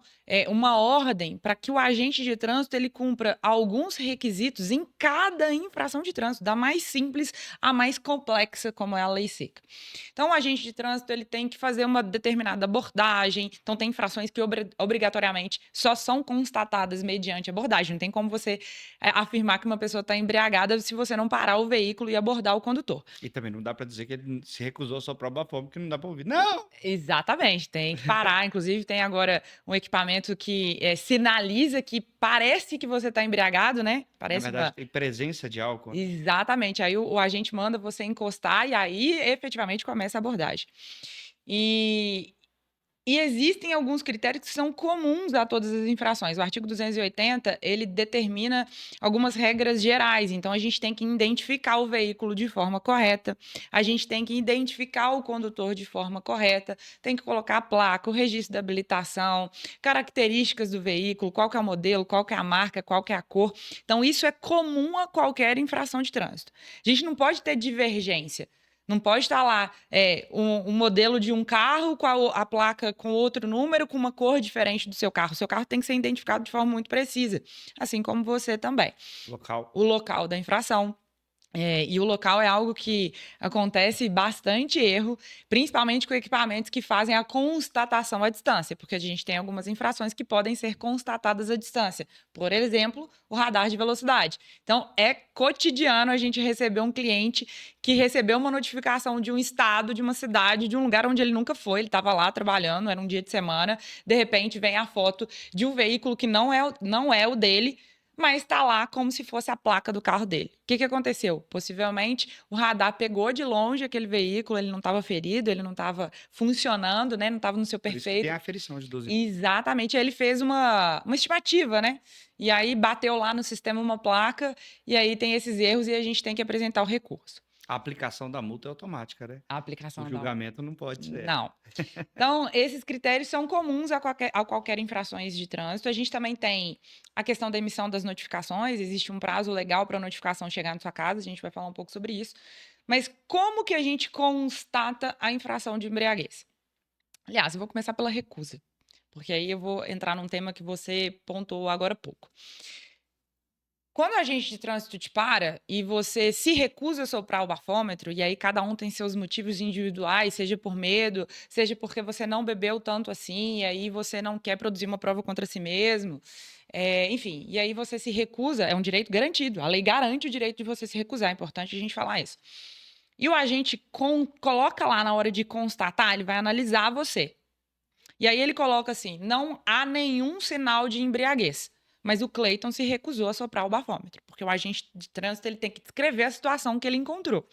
uma ordem para que o agente de trânsito ele cumpra alguns requisitos em cada infração de trânsito, da mais simples à mais complexa, como é a lei seca. Então, o agente de trânsito ele tem que fazer uma determinada abordagem. Então, tem infrações que obrigatoriamente só são constatadas mediante abordagem. Não tem como você afirmar que uma pessoa está embriagada se você não parar o veículo e abordar o condutor. E também não dá para dizer que ele se recusou a soprar o bafômetro, que não dá para ouvir. Não! Exatamente, tem que parar. Inclusive, tem agora um equipamento que sinaliza que parece que você está embriagado, né? Na Parece verdade, uma. tem presença de álcool, né? Exatamente. Aí o agente manda você encostar e aí efetivamente começa a abordagem. E, E existem alguns critérios que são comuns a todas as infrações. O artigo 280, ele determina algumas regras gerais, então a gente tem que identificar o veículo de forma correta, a gente tem que identificar o condutor de forma correta, tem que colocar a placa, o registro da habilitação, características do veículo, qual que é o modelo, qual que é a marca, qual que é a cor. Então isso é comum a qualquer infração de trânsito. A gente não pode ter divergência. Não pode estar lá um modelo de um carro com a placa com outro número, com uma cor diferente do seu carro. O seu carro tem que ser identificado de forma muito precisa, assim como você também. Local. O local da infração. E o local é algo que acontece bastante erro, principalmente com equipamentos que fazem a constatação à distância, porque a gente tem algumas infrações que podem ser constatadas à distância. Por exemplo, o radar de velocidade. Então, é cotidiano a gente receber um cliente que recebeu uma notificação de um estado, de uma cidade, de um lugar onde ele nunca foi, ele estava lá trabalhando, era um dia de semana, de repente vem a foto de um veículo que não é o dele, mas está lá como se fosse a placa do carro dele. O que aconteceu? Possivelmente o radar pegou de longe aquele veículo, ele não estava ferido, ele não estava funcionando, né? Não estava no seu Por isso que tem perfeito. a aferição de 12 meses. Exatamente, aí ele fez uma estimativa, né? E aí bateu lá no sistema uma placa, e aí tem esses erros e a gente tem que apresentar o recurso. A aplicação da multa é automática, né? A O aplicação da. julgamento não pode ser. Não. Então, esses critérios são comuns a qualquer infrações de trânsito. A gente também tem a questão da emissão das notificações, existe um prazo legal para a notificação chegar na sua casa, a gente vai falar um pouco sobre isso. Mas como que a gente constata a infração de embriaguez? Aliás, eu vou começar pela recusa, porque aí eu vou entrar num tema que você pontuou agora há pouco. Quando o agente de trânsito te para e você se recusa a soprar o bafômetro, e aí cada um tem seus motivos individuais, seja por medo, seja porque você não bebeu tanto assim, e aí você não quer produzir uma prova contra si mesmo, enfim, e aí você se recusa, é um direito garantido, a lei garante o direito de você se recusar, é importante a gente falar isso. E o agente coloca lá na hora de constatar, ele vai analisar você. E aí ele coloca assim: não há nenhum sinal de embriaguez. Mas o Cleiton se recusou a soprar o bafômetro, porque o agente de trânsito ele tem que descrever a situação que ele encontrou.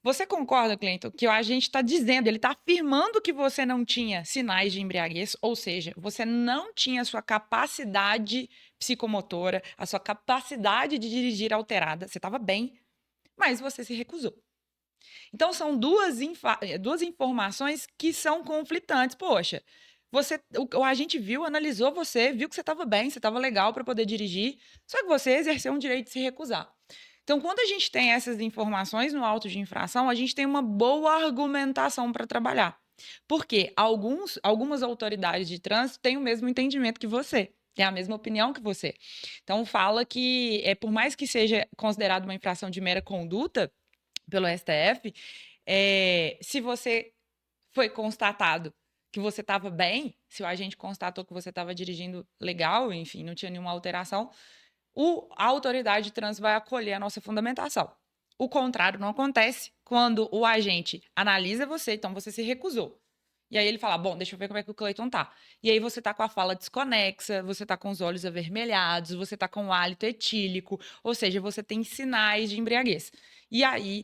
Você concorda, Cleiton, que o agente está dizendo, ele está afirmando que você não tinha sinais de embriaguez, ou seja, você não tinha a sua capacidade psicomotora, a sua capacidade de dirigir alterada, você estava bem, mas você se recusou. Então, são duas informações que são conflitantes. Poxa, o agente viu, analisou você, viu que você estava bem, você estava legal para poder dirigir, só que você exerceu um direito de se recusar. Então, quando a gente tem essas informações no auto de infração, a gente tem uma boa argumentação para trabalhar. Porque algumas autoridades de trânsito têm o mesmo entendimento que você, têm a mesma opinião que você. Então, fala que, por mais que seja considerado uma infração de mera conduta, pelo STF, se você foi constatado que você estava bem, se o agente constatou que você estava dirigindo legal, enfim, não tinha nenhuma alteração, a autoridade de trânsito vai acolher a nossa fundamentação. O contrário não acontece quando o agente analisa você, então você se recusou. E aí ele fala: bom, deixa eu ver como é que o Cleiton tá. E aí você tá com a fala desconexa, você tá com os olhos avermelhados, você tá com o hálito etílico, ou seja, você tem sinais de embriaguez. E aí,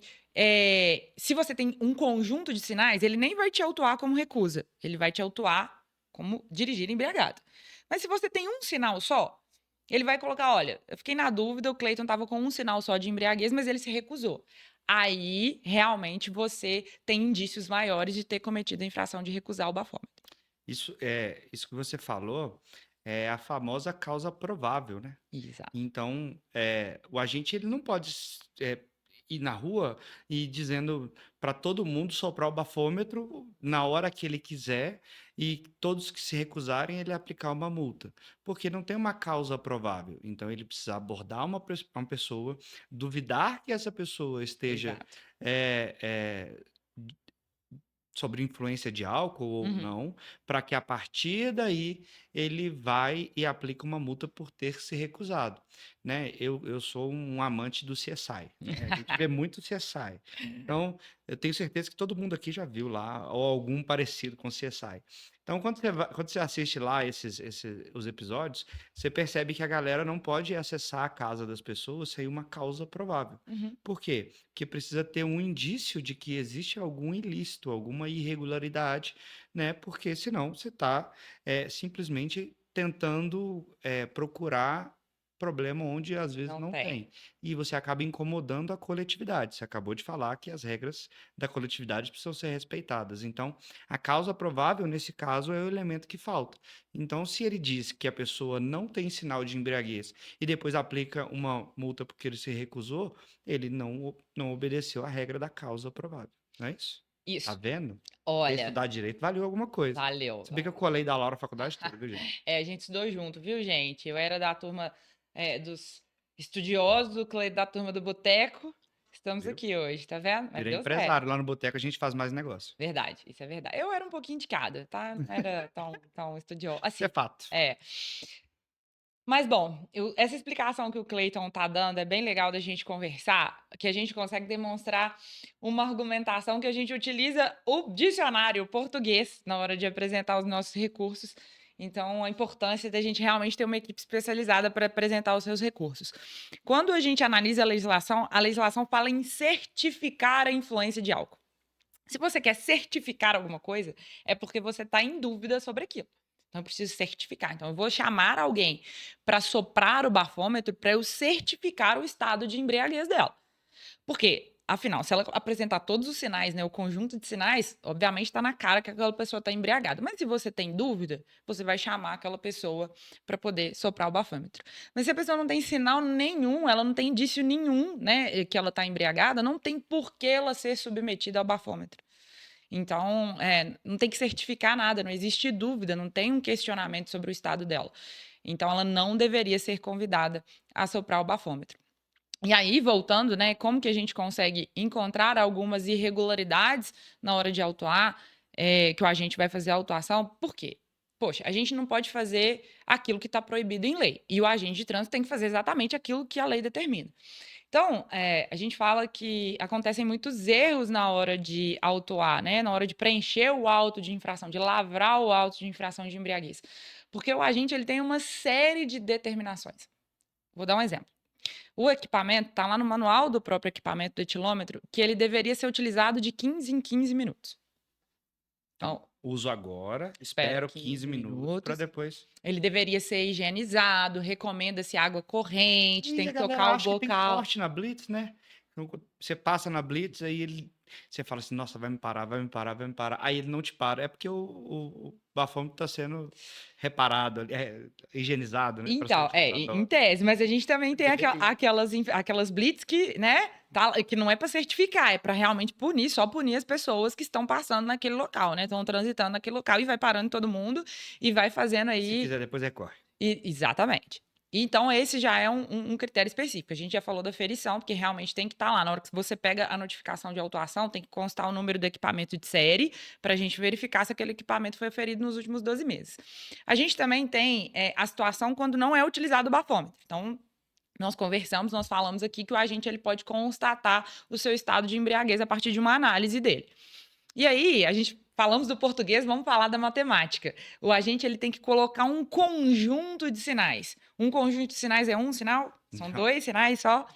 se você tem um conjunto de sinais, ele nem vai te autuar como recusa, ele vai te autuar como dirigir embriagado. Mas se você tem um sinal só, ele vai colocar: olha, eu fiquei na dúvida, o Cleiton estava com um sinal só de embriaguez, mas ele se recusou. Aí, realmente, você tem indícios maiores de ter cometido a infração de recusar o bafômetro. Isso que você falou é a famosa causa provável, né? Exato. Então, o agente ele não pode ir na rua e dizendo para todo mundo soprar o bafômetro na hora que ele quiser e todos que se recusarem ele aplicar uma multa, porque não tem uma causa provável. Então, ele precisa abordar uma pessoa, duvidar que essa pessoa esteja Exato. eh, eh, sobre influência de álcool ou Uhum. não, para que a partir daí ele vai e aplica uma multa por ter se recusado, né? Eu sou um amante do CSI, né? A gente vê muito CSI. Então, eu tenho certeza que todo mundo aqui já viu lá ou algum parecido com CSI. Então, quando você assiste lá os episódios, você percebe que a galera não pode acessar a casa das pessoas sem uma causa provável. Uhum. Por quê? Porque precisa ter um indício de que existe algum ilícito, alguma irregularidade, né? Porque senão você está simplesmente tentando procurar problema onde às vezes Não não tem. tem. E você acaba incomodando a coletividade. Você acabou de falar que as regras da coletividade precisam ser respeitadas. Então, a causa provável, nesse caso, é o elemento que falta. Então, se ele diz que a pessoa não tem sinal de embriaguez e depois aplica uma multa porque ele se recusou, ele não obedeceu à regra da causa provável. Não é isso? Tá Isso. vendo? Ter Olha, estudado direito valeu alguma coisa. valeu. Se bem que eu colei da Laura a faculdade toda, viu, gente? A gente estudou junto, viu, gente? Eu era da turma, dos estudiosos, o Cleiton da turma do boteco. Estamos Viu? aqui hoje, tá vendo? Mas Virei deu certo. empresário. Lá no boteco a gente faz mais negócio. Verdade, isso é verdade. Eu era um pouquinho indicada, tá? Não era tão estudiosa. Isso é Assim, fato. é. Mas bom, essa explicação que o Cleiton tá dando é bem legal da gente conversar, que a gente consegue demonstrar uma argumentação que a gente utiliza o dicionário português na hora de apresentar os nossos recursos. Então, a importância da gente realmente ter uma equipe especializada para apresentar os seus recursos. Quando a gente analisa a legislação fala em certificar a influência de álcool. Se você quer certificar alguma coisa, é porque você está em dúvida sobre aquilo. Então, eu preciso certificar. Então, eu vou chamar alguém para soprar o bafômetro para eu certificar o estado de embriaguez dela. Por quê? afinal, se ela apresentar todos os sinais, né, o conjunto de sinais, obviamente está na cara que aquela pessoa está embriagada. Mas se você tem dúvida, você vai chamar aquela pessoa para poder soprar o bafômetro. Mas se a pessoa não tem sinal nenhum, ela não tem indício nenhum, né, que ela está embriagada, não tem por que ela ser submetida ao bafômetro. Então, não tem que certificar nada, não existe dúvida, não tem um questionamento sobre o estado dela. Então, ela não deveria ser convidada a soprar o bafômetro. E aí, voltando, né, como que a gente consegue encontrar algumas irregularidades na hora de autuar, que o agente vai fazer a autuação? Por quê? Poxa, a gente não pode fazer aquilo que está proibido em lei. E o agente de trânsito tem que fazer exatamente aquilo que a lei determina. Então, a gente fala que acontecem muitos erros na hora de autuar, né? Na hora de preencher o auto de infração, de lavrar o auto de infração de embriaguez. Porque o agente ele tem uma série de determinações. Vou dar um exemplo. O equipamento está lá no manual do próprio equipamento do etilômetro que ele deveria ser utilizado de 15 em 15 minutos. Então, Então, uso agora, espero espero 15 minutos para depois. Ele deveria ser higienizado, recomenda-se água corrente, E tem a que tocar galera o acha que tem bocal. corte na Blitz, né? Então, você passa na Blitz, aí você fala assim, nossa, vai me parar, vai me parar, vai me parar. Aí ele não te para, é porque o bafômetro está sendo reparado, higienizado, né? Para ser Então, utilizado em novamente. tese, mas a gente também tem Deveria. aquelas blitz que, né, que não é para certificar, é para realmente punir, só punir as pessoas que estão passando naquele local, né? Estão transitando naquele local e vai parando todo mundo e vai fazendo Se aí. quiser depois recorre. Exatamente. Então, esse já é um critério específico. A gente já falou da ferição, porque realmente tem que estar lá. Na hora que você pega a notificação de autuação, tem que constar o número do equipamento de série para a gente verificar se aquele equipamento foi ferido nos últimos 12 meses. A gente também tem a situação quando não é utilizado o bafômetro. Então, nós conversamos, nós falamos aqui que o agente ele pode constatar o seu estado de embriaguez a partir de uma análise dele. E aí, a gente falamos do português, vamos falar da matemática. O agente ele tem que colocar um conjunto de sinais. Um conjunto de sinais é um sinal? São Não, dois sinais só?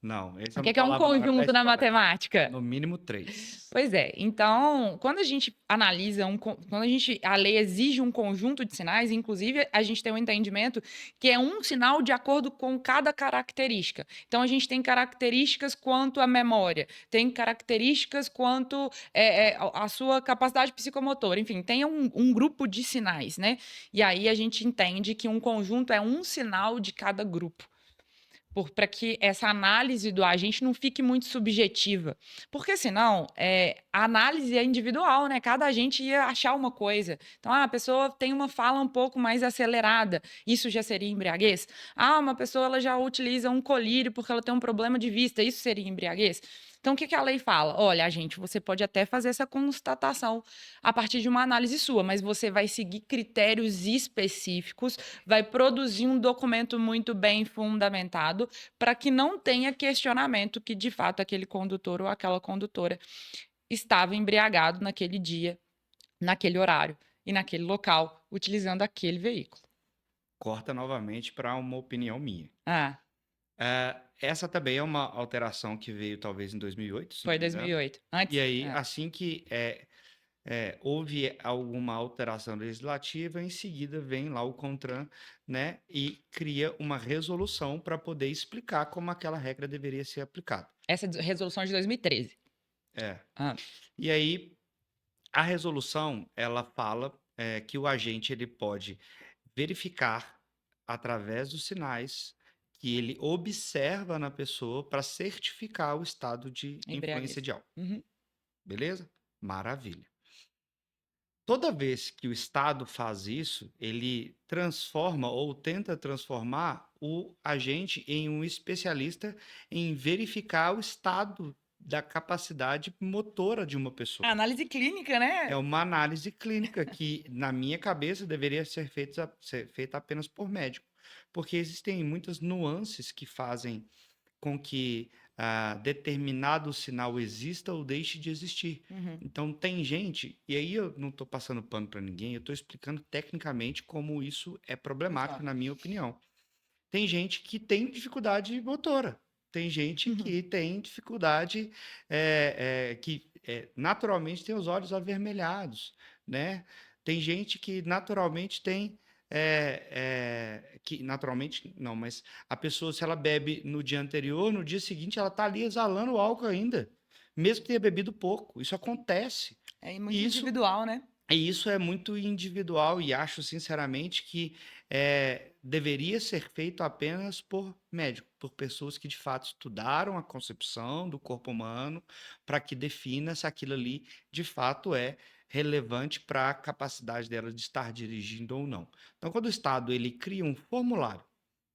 não, essa O é que uma é um palavra maior da conjunto na história. matemática? No mínimo 3. Pois é. Então, quando a gente analisa quando a lei exige um conjunto de sinais, inclusive a gente tem um entendimento que é um sinal de acordo com cada característica. Então, a gente tem características quanto à memória, tem características quanto a sua capacidade psicomotora, enfim, tem um grupo de sinais, né? E aí a gente entende que um conjunto é um sinal de cada grupo para que essa análise do agente não fique muito subjetiva. Porque senão, a análise é individual, né? Cada agente ia achar uma coisa. Então, a pessoa tem uma fala um pouco mais acelerada. Isso já seria embriaguez? Uma pessoa ela já utiliza um colírio porque ela tem um problema de vista. Isso seria embriaguez? Então, o que a lei fala? Olha, gente, você pode até fazer essa constatação a partir de uma análise sua, mas você vai seguir critérios específicos, vai produzir um documento muito bem fundamentado para que não tenha questionamento que, de fato, aquele condutor ou aquela condutora estava embriagado naquele dia, naquele horário e naquele local, utilizando aquele veículo. Corta novamente para uma opinião minha. Ah, Essa também é uma alteração que veio talvez em 2008, se não foi me engano. 2008. E Antes. aí, assim que houve alguma alteração legislativa, em seguida vem lá o CONTRAN, né, e cria uma resolução para poder explicar como aquela regra deveria ser aplicada. Essa resolução é de 2013. É. Ah, E aí, a resolução, ela fala que o agente ele pode verificar através dos sinais que ele observa na pessoa para certificar o estado de influência embriaguez. de álcool. Uhum. Beleza? Maravilha. Toda vez que o Estado faz isso, ele transforma ou tenta transformar o agente em um especialista em verificar o estado da capacidade motora de uma pessoa. Análise clínica, né? É uma análise clínica que, na minha cabeça, deveria ser feita apenas por médico, porque existem muitas nuances que fazem com que determinado sinal exista ou deixe de existir. Uhum. Então, tem gente, e aí eu não estou passando pano para ninguém, eu estou explicando tecnicamente como isso é problemático, na minha opinião. Tem gente que tem dificuldade motora, tem gente que tem dificuldade, que naturalmente tem os olhos avermelhados, né? Tem gente que naturalmente tem que naturalmente não, mas a pessoa, se ela bebe no dia anterior, no dia seguinte ela tá ali exalando o álcool ainda, mesmo que tenha bebido pouco. Isso acontece. É muito E isso individual, né? e isso é muito individual e acho sinceramente que deveria ser feito apenas por médico, por pessoas que de fato estudaram a concepção do corpo humano para que defina se aquilo ali de fato é relevante para a capacidade dela de estar dirigindo ou não. Então, quando o Estado ele cria um formulário,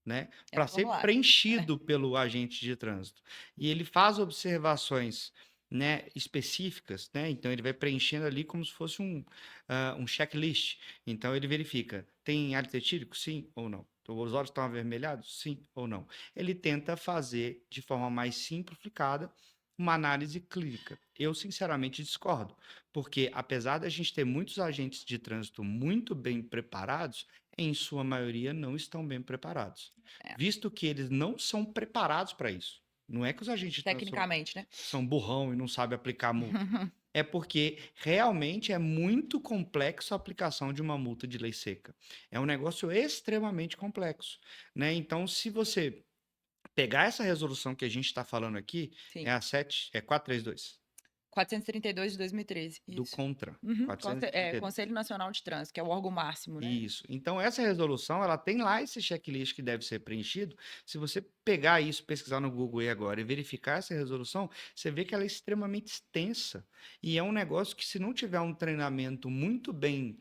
né, É um para ser formulário. preenchido pelo agente de trânsito. E ele faz observações, né, específicas, né? Então ele vai preenchendo ali como se fosse um checklist. Então ele verifica, tem hálito etílico? Sim ou não? Então, os olhos estão avermelhados? Sim ou não? Ele tenta fazer de forma mais simplificada uma análise clínica. Eu, sinceramente, discordo, porque apesar da gente ter muitos agentes de trânsito muito bem preparados, em sua maioria não estão bem preparados, É, visto que eles não são preparados para isso. Não é que os agentes de trânsito tecnicamente, né? são burrão e não sabem aplicar multa. É porque realmente é muito complexo a aplicação de uma multa de lei seca. É um negócio extremamente complexo, né? Então, se você pegar essa resolução que a gente está falando aqui, é Sim. a 7, é 432 432 de 2013, do isso. CONTRAN. Uhum. É, 432. Conselho Nacional de Trânsito, que é o órgão máximo, né? Isso. Então, essa resolução, ela tem lá esse checklist que deve ser preenchido. Se você pegar isso, pesquisar no Google aí agora e verificar essa resolução, você vê que ela é extremamente extensa. E é um negócio que, se não tiver um treinamento muito bem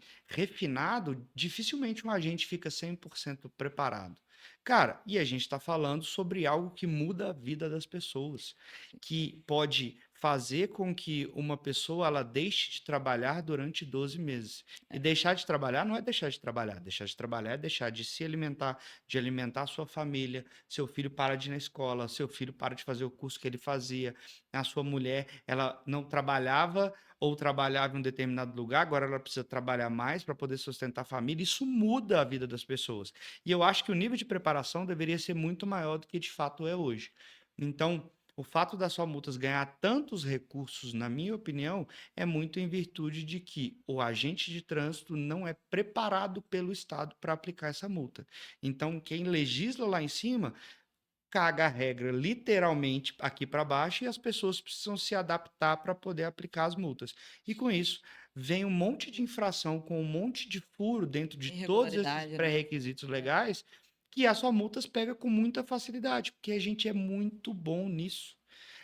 refinado, dificilmente um agente fica 100% preparado. Cara, e a gente está falando sobre algo que muda a vida das pessoas, que pode fazer com que uma pessoa ela deixe de trabalhar durante 12 meses. E deixar de trabalhar não é deixar de trabalhar. Deixar de trabalhar é deixar de se alimentar, de alimentar a sua família. Seu filho para de ir na escola, seu filho para de fazer o curso que ele fazia. A sua mulher, ela não trabalhava ou trabalhava em um determinado lugar, agora ela precisa trabalhar mais para poder sustentar a família. Isso muda a vida das pessoas. E eu acho que o nível de preparação deveria ser muito maior do que de fato é hoje. Então, o fato da Só Multas ganhar tantos recursos, na minha opinião, é muito em virtude de que o agente de trânsito não é preparado pelo Estado para aplicar essa multa. Então, quem legisla lá em cima caga a regra literalmente aqui para baixo e as pessoas precisam se adaptar para poder aplicar as multas. E com isso, vem um monte de infração com um monte de furo dentro de todos esses Irregularidade, né? pré-requisitos legais que a Só Multas pega com muita facilidade, porque a gente é muito bom nisso.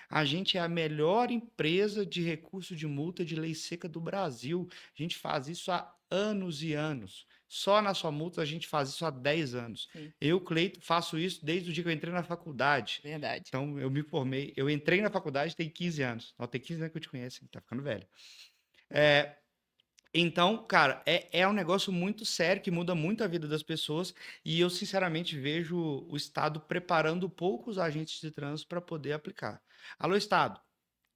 A gente é a melhor empresa de recurso de multa de lei seca do Brasil. A gente faz isso há anos e anos. Só na Sua Multa a gente faz isso há 10 anos. Sim, Eu, Cleito, faço isso desde o dia que eu entrei na faculdade. verdade. Então, eu me formei. Eu entrei na faculdade tem 15 anos. Não, tem 15 anos que eu te conheço, tá ficando velho. Então, cara, é um negócio muito sério que muda muito a vida das pessoas e eu, sinceramente, vejo o Estado preparando poucos agentes de trânsito para poder aplicar. Alô, Estado,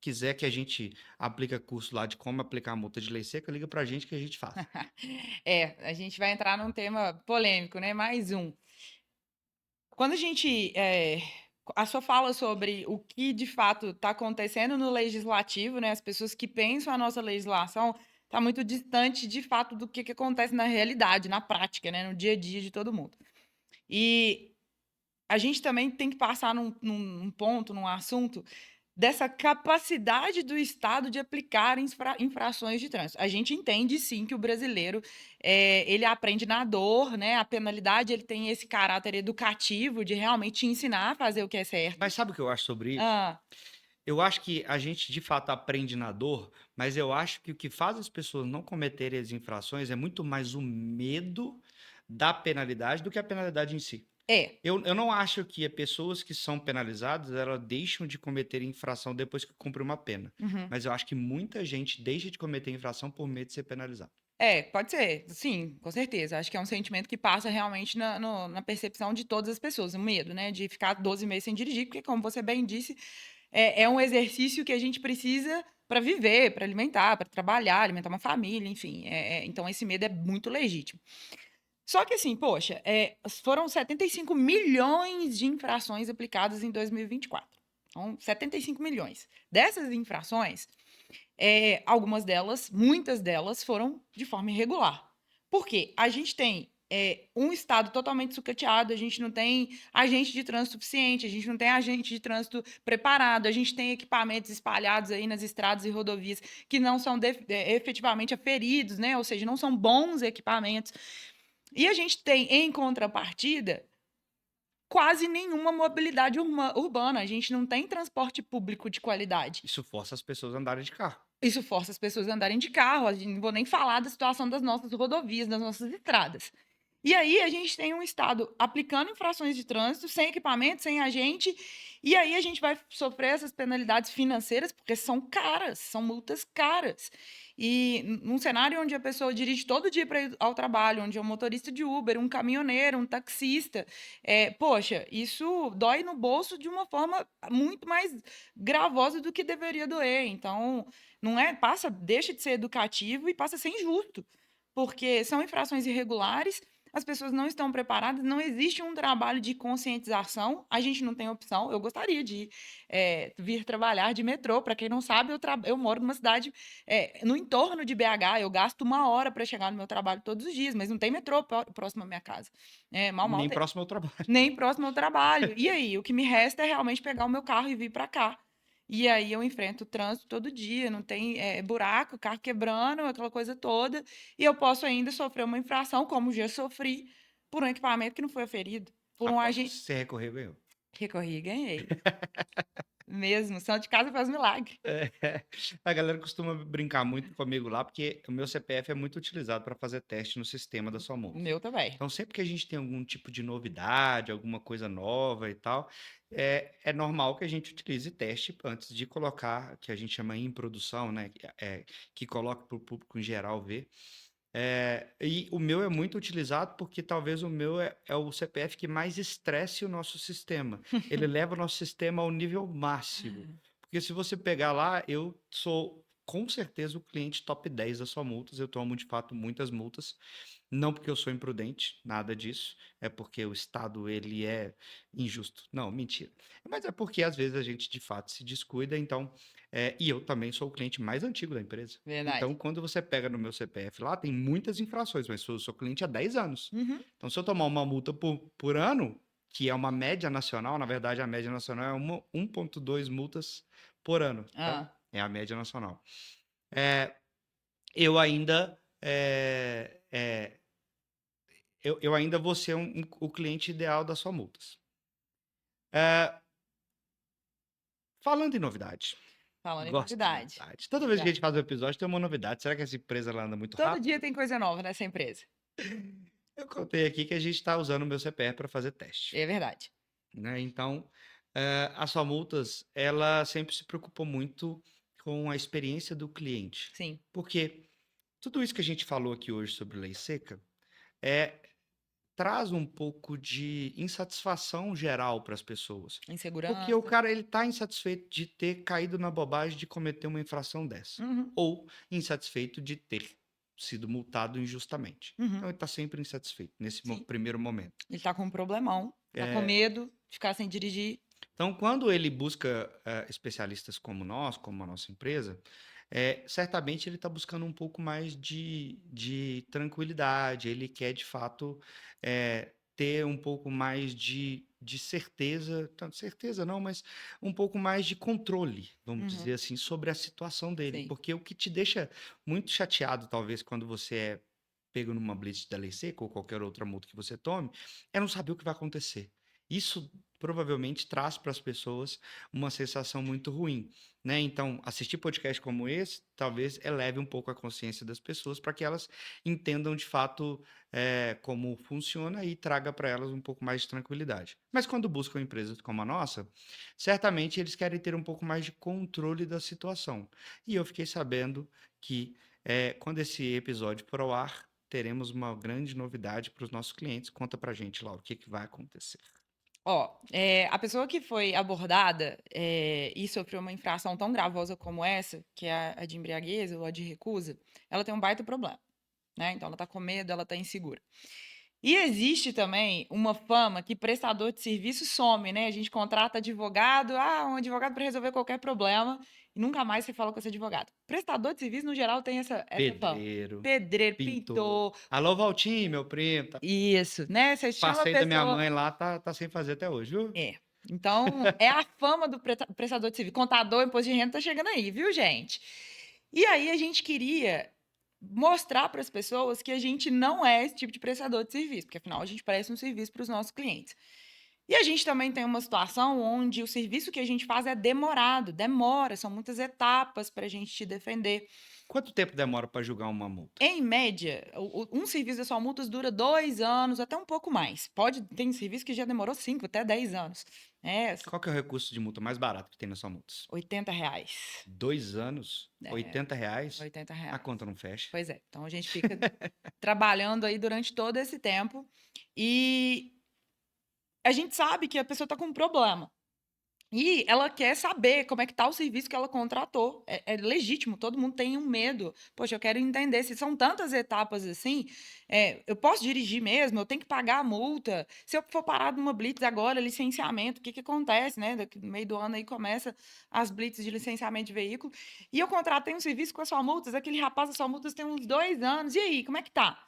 quiser que a gente aplique curso lá de como aplicar a multa de lei seca, liga pra gente que a gente faz. É, a gente vai entrar num tema polêmico, né? Mais um. Quando a gente. A sua fala sobre o que de fato está acontecendo no legislativo, né? As pessoas que pensam a nossa legislação está muito distante de fato do que acontece na realidade, na prática, né? No dia a dia de todo mundo. E a gente também tem que passar num ponto, num assunto dessa capacidade do Estado de aplicar infrações de trânsito. A gente entende sim que o brasileiro ele aprende na dor, né? A penalidade ele tem esse caráter educativo de realmente te ensinar a fazer o que é certo. Mas sabe o que eu acho sobre isso? Ah, Eu acho que a gente de fato aprende na dor, mas eu acho que o que faz as pessoas não cometerem as infrações é muito mais o medo da penalidade do que a penalidade em si. é. Eu não acho que pessoas que são penalizadas, elas deixam de cometer infração depois que cumpre uma pena. Uhum. Mas eu acho que muita gente deixa de cometer infração por medo de ser penalizado. É, pode ser, sim, com certeza. Acho que é um sentimento que passa realmente na percepção de todas as pessoas, o medo, né, de ficar 12 meses sem dirigir, porque, como você bem disse, é um exercício que a gente precisa para viver, para alimentar, para trabalhar, alimentar uma família, enfim. Então, esse medo é muito legítimo. Só que, assim, poxa, foram 75 milhões de infrações aplicadas em 2024. Então, 75 milhões. Dessas infrações, algumas delas, muitas delas, foram de forma irregular. Por quê? A gente tem um estado totalmente sucateado, a gente não tem agente de trânsito suficiente, a gente não tem agente de trânsito preparado, a gente tem equipamentos espalhados aí nas estradas e rodovias que não são efetivamente aferidos, né? Ou seja, não são bons equipamentos. E a gente tem, em contrapartida, quase nenhuma mobilidade urbana. A gente não tem transporte público de qualidade. Isso força as pessoas a andarem de carro. Isso força as pessoas a andarem de carro. Não vou nem falar da situação das nossas rodovias, das nossas estradas. E aí a gente tem um Estado aplicando infrações de trânsito, sem equipamento, sem agente, e aí a gente vai sofrer essas penalidades financeiras, porque são caras, são multas caras. E num cenário onde a pessoa dirige todo dia para ir ao trabalho, onde é um motorista de Uber, um caminhoneiro, um taxista, poxa, isso dói no bolso de uma forma muito mais gravosa do que deveria doer. Então, não é, deixa de ser educativo e passa a ser injusto, porque são infrações irregulares, as pessoas não estão preparadas, não existe um trabalho de conscientização, a gente não tem opção. Eu gostaria de vir trabalhar de metrô. Para quem não sabe, eu moro numa cidade no entorno de BH, eu gasto 1 hora para chegar no meu trabalho todos os dias, mas não tem metrô próximo à minha casa. Mal Nem tem. próximo ao trabalho. Nem próximo ao trabalho. E aí, o que me resta é realmente pegar o meu carro e vir para cá. E aí eu enfrento o trânsito todo dia, não tem buraco, carro quebrando, aquela coisa toda. E eu posso ainda sofrer uma infração, como já sofri, por um equipamento que não foi aferido. Por um Aposto que agente. se você recorrer, ganhou. Recorri e ganhei. Mesmo. Santo de casa faz milagre. A galera costuma brincar muito comigo lá, porque o meu CPF é muito utilizado para fazer teste no sistema da sua O multa. meu também. Então, sempre que a gente tem algum tipo de novidade, alguma coisa nova e tal, é normal que a gente utilize teste antes de colocar, que a gente chama em produção, né? Que coloca para o público em geral ver. E o meu é muito utilizado porque talvez o meu é o CPF que mais estresse o nosso sistema. Ele leva o nosso sistema ao nível máximo. Porque se você pegar lá, eu sou com certeza o cliente top 10 das suas multas. Eu tomo de fato muitas multas. Não porque eu sou imprudente, nada disso. É porque o Estado ele é injusto. Não, mentira. Mas é porque às vezes a gente de fato se descuida. Então, e eu também sou o cliente mais antigo da empresa. Verdade. Então, quando você pega no meu CPF lá, tem muitas infrações, mas eu sou cliente há 10 anos. Uhum. Então, se eu tomar uma multa por ano, que é uma média nacional, na verdade, a média nacional é 1,2 multas por ano, tá? É a média nacional. Eu ainda eu ainda vou ser o cliente ideal das suas multas. Falando em novidade. Falando em Gosto de novidade. novidade. Toda vez que a gente faz um episódio, tem uma novidade. Será que essa empresa ela anda muito Todo rápido? dia tem coisa nova nessa empresa. Eu contei aqui que a gente está usando o meu CPF para fazer teste. É verdade. Né? Então, a sua multas, ela sempre se preocupou muito com a experiência do cliente. Sim. Porque tudo isso que a gente falou aqui hoje sobre lei seca traz um pouco de insatisfação geral para as pessoas. Insegurança. Porque o cara ele está insatisfeito de ter caído na bobagem de cometer uma infração dessa. Uhum. Ou insatisfeito de ter sido multado injustamente. Uhum. Então ele está sempre insatisfeito nesse Sim. primeiro momento. Ele está com um problemão, está com medo de ficar sem dirigir. Então, quando ele busca especialistas como nós, como a nossa empresa, certamente ele está buscando um pouco mais de tranquilidade. Ele quer, de fato, ter um pouco mais de certeza, tanto certeza não, mas um pouco mais de controle, vamos dizer assim, sobre a situação dele. Sim. Porque o que te deixa muito chateado, talvez, quando você é pego numa blitz da lei seca ou qualquer outra multa que você tome, é não saber o que vai acontecer. Isso provavelmente traz para as pessoas uma sensação muito ruim, né? Então, assistir podcast como esse talvez eleve um pouco a consciência das pessoas para que elas entendam de fato como funciona e traga para elas um pouco mais de tranquilidade. Mas quando buscam empresas como a nossa, certamente eles querem ter um pouco mais de controle da situação. E eu fiquei sabendo que quando esse episódio for ao ar, teremos uma grande novidade para os nossos clientes. Conta para a gente lá o que vai acontecer. A pessoa que foi abordada e sofreu uma infração tão gravosa como essa, que é a de embriaguez ou a de recusa, ela tem um baita problema, né? Então, ela tá com medo, ela tá insegura. E existe também uma fama que prestador de serviço some, né? A gente contrata advogado, um advogado para resolver qualquer problema, e nunca mais você fala com esse advogado. Prestador de serviço, no geral, tem essa fama. Pedreiro, Pedreiro, pintor. pintor, Alô, Valtinho, meu primo. isso, né? Você chama a Passei da minha pessoa. mãe lá, tá sem fazer até hoje, viu? É. Então, é a fama do prestador de serviço. Contador, imposto de renda tá chegando aí, viu, gente? E aí a gente queria mostrar para as pessoas que a gente não é esse tipo de prestador de serviço, porque afinal a gente presta um serviço para os nossos clientes. E a gente também tem uma situação onde o serviço que a gente faz é demorado, demora, são muitas etapas para a gente te defender. Quanto tempo demora para julgar uma multa? Em média, um serviço da Só Multas dura 2 anos, até um pouco mais. Tem serviço que já demorou 5, até 10 anos. É, Qual que é o recurso de multa mais barato que tem na sua multas? R$ 80. 2 anos, É, R$ 80, a R$ 80. conta não fecha. Pois é. Então a gente fica trabalhando aí durante todo esse tempo e a gente sabe que a pessoa está com um problema. E ela quer saber como é que está o serviço que ela contratou. É legítimo, todo mundo tem um medo. Poxa, eu quero entender se são tantas etapas assim. Eu posso dirigir mesmo? Eu tenho que pagar a multa? Se eu for parado numa blitz agora, licenciamento, o que acontece, né? No meio do ano aí começa as blitz de licenciamento de veículo. E eu contratei um serviço com a Só Multas, aquele rapaz da Só Multas tem uns 2 anos. E aí, como é que tá?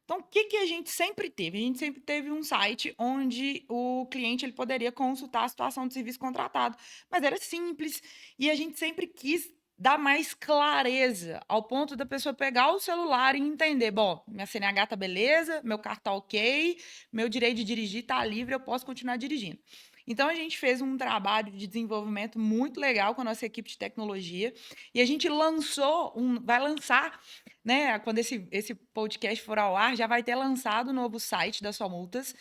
Então, o que a gente sempre teve? A gente sempre teve um site onde o cliente ele poderia consultar a situação do serviço contratado, mas era simples e a gente sempre quis dar mais clareza ao ponto da pessoa pegar o celular e entender, bom, minha CNH tá beleza, meu carro tá ok, meu direito de dirigir tá livre, eu posso continuar dirigindo. Então, a gente fez um trabalho de desenvolvimento muito legal com a nossa equipe de tecnologia e a gente vai lançar, né? Quando esse podcast for ao ar, já vai ter lançado o novo site da Só Multas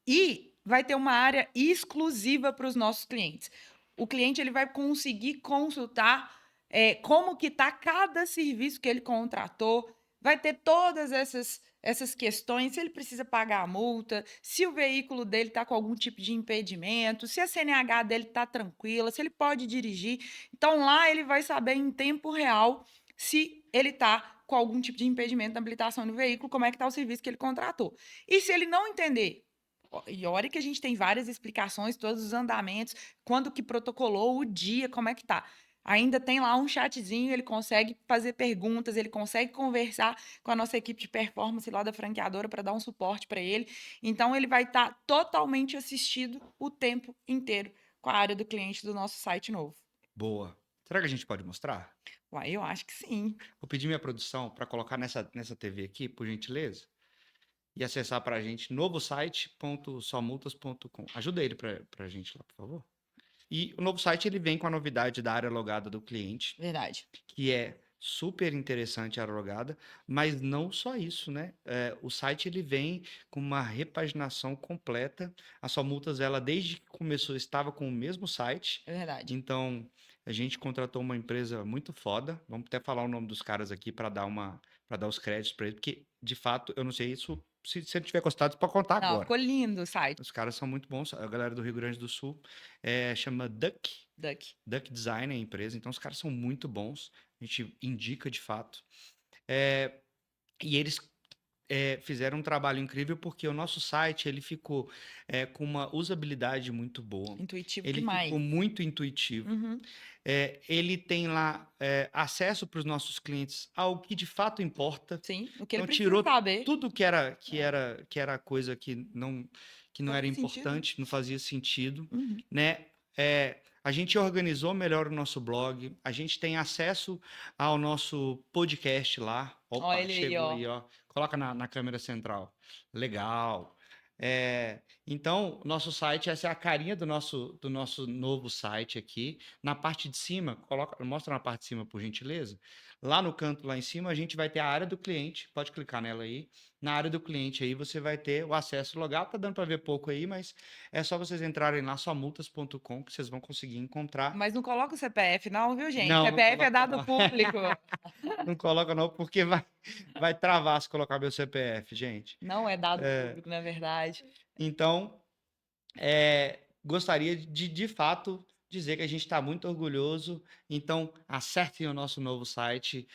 e vai ter uma área exclusiva para os nossos clientes. O cliente ele vai conseguir consultar como que está cada serviço que ele contratou, vai ter todas essas questões, se ele precisa pagar a multa, se o veículo dele está com algum tipo de impedimento, se a CNH dele está tranquila, se ele pode dirigir. Então, lá ele vai saber em tempo real se ele está com algum tipo de impedimento na habilitação do veículo, como é que está o serviço que ele contratou. E se ele não entender, e olha que a gente tem várias explicações, todos os andamentos, quando que protocolou, o dia, como é que tá. Ainda tem lá um chatzinho, ele consegue fazer perguntas, ele consegue conversar com a nossa equipe de performance lá da franqueadora para dar um suporte para ele. Então, ele vai estar totalmente assistido o tempo inteiro com a área do cliente do nosso site novo. Boa. Será que a gente pode mostrar? Uai, eu acho que sim. Vou pedir minha produção para colocar nessa TV aqui, por gentileza, e acessar para a gente novosite.somultas.com. Ajuda ele para a gente lá, por favor. E o novo site ele vem com a novidade da área logada do cliente, Verdade. que é super interessante a área logada, mas não só isso, né? O site ele vem com uma repaginação completa. A Só Multas, ela desde que começou estava com o mesmo site. É verdade. Então a gente contratou uma empresa muito foda. Vamos até falar o nome dos caras aqui para dar os créditos para eles, porque de fato eu não sei isso. Se você tiver gostado, você pode contar Não, agora. ficou lindo o site. Os caras são muito bons. A galera do Rio Grande do Sul chama Duck. Duck. Duck Design é a empresa. Então, os caras são muito bons. A gente indica de fato. É, e eles fizeram um trabalho incrível porque o nosso site ele ficou com uma usabilidade muito boa. Intuitivo Ele demais. ficou muito intuitivo. Uhum. Ele tem lá acesso para os nossos clientes ao que de fato importa. Sim, o que ele Então, precisa tirou saber. tudo que era coisa que não era Faz sentido. importante, não fazia sentido, Uhum. né? A gente organizou melhor o nosso blog, a gente tem acesso ao nosso podcast lá. Opa, Olha ele aí, chegou ó. aí, ó. Coloca na câmera central. Legal. Então, nosso site, essa é a carinha do nosso novo site aqui. Na parte de cima, mostra na parte de cima, por gentileza. Lá no canto, lá em cima, a gente vai ter a área do cliente. Pode clicar nela aí. Na área do cliente aí, você vai ter o acesso logal. Tá dando para ver pouco aí, mas é só vocês entrarem lá, somultas.com, que vocês vão conseguir encontrar. Mas não coloca o CPF não, viu, gente? Não CPF coloca é dado não. público. Não coloca não, porque vai travar se colocar meu CPF, gente. Não é dado público, na verdade. Então, gostaria de fato dizer que a gente está muito orgulhoso. Então, acessem o nosso novo site,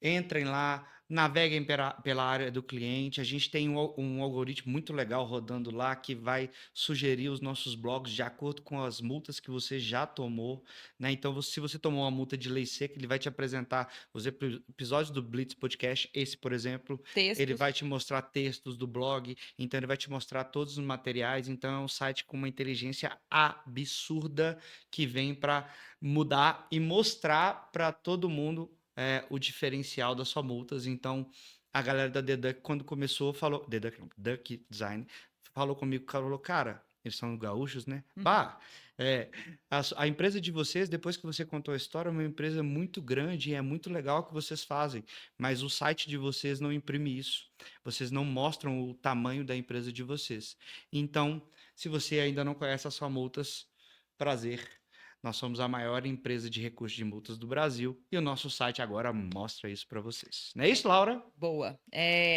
entrem lá naveguem pela área do cliente. A gente tem um algoritmo muito legal rodando lá que vai sugerir os nossos blogs de acordo com as multas que você já tomou, né? Então, se você tomou uma multa de lei seca, ele vai te apresentar os episódios do Blitz Podcast. Esse, por exemplo, ele Textos. vai te mostrar textos do blog, então ele vai te mostrar todos os materiais. Então, é um site com uma inteligência absurda que vem para mudar e mostrar para todo mundo o diferencial das suas multas. Então, a galera da The Duck, quando começou, falou. The Duck, não, Duck Design, falou comigo, falou, cara, eles são gaúchos, né? Uhum. Bah, a empresa de vocês, depois que você contou a história, é uma empresa muito grande e é muito legal o que vocês fazem, mas o site de vocês não imprime isso. Vocês não mostram o tamanho da empresa de vocês. Então, se você ainda não conhece as suas multas, prazer. Nós somos a maior empresa de recursos de multas do Brasil e o nosso site agora mostra isso para vocês. Não é isso, Laura? Boa.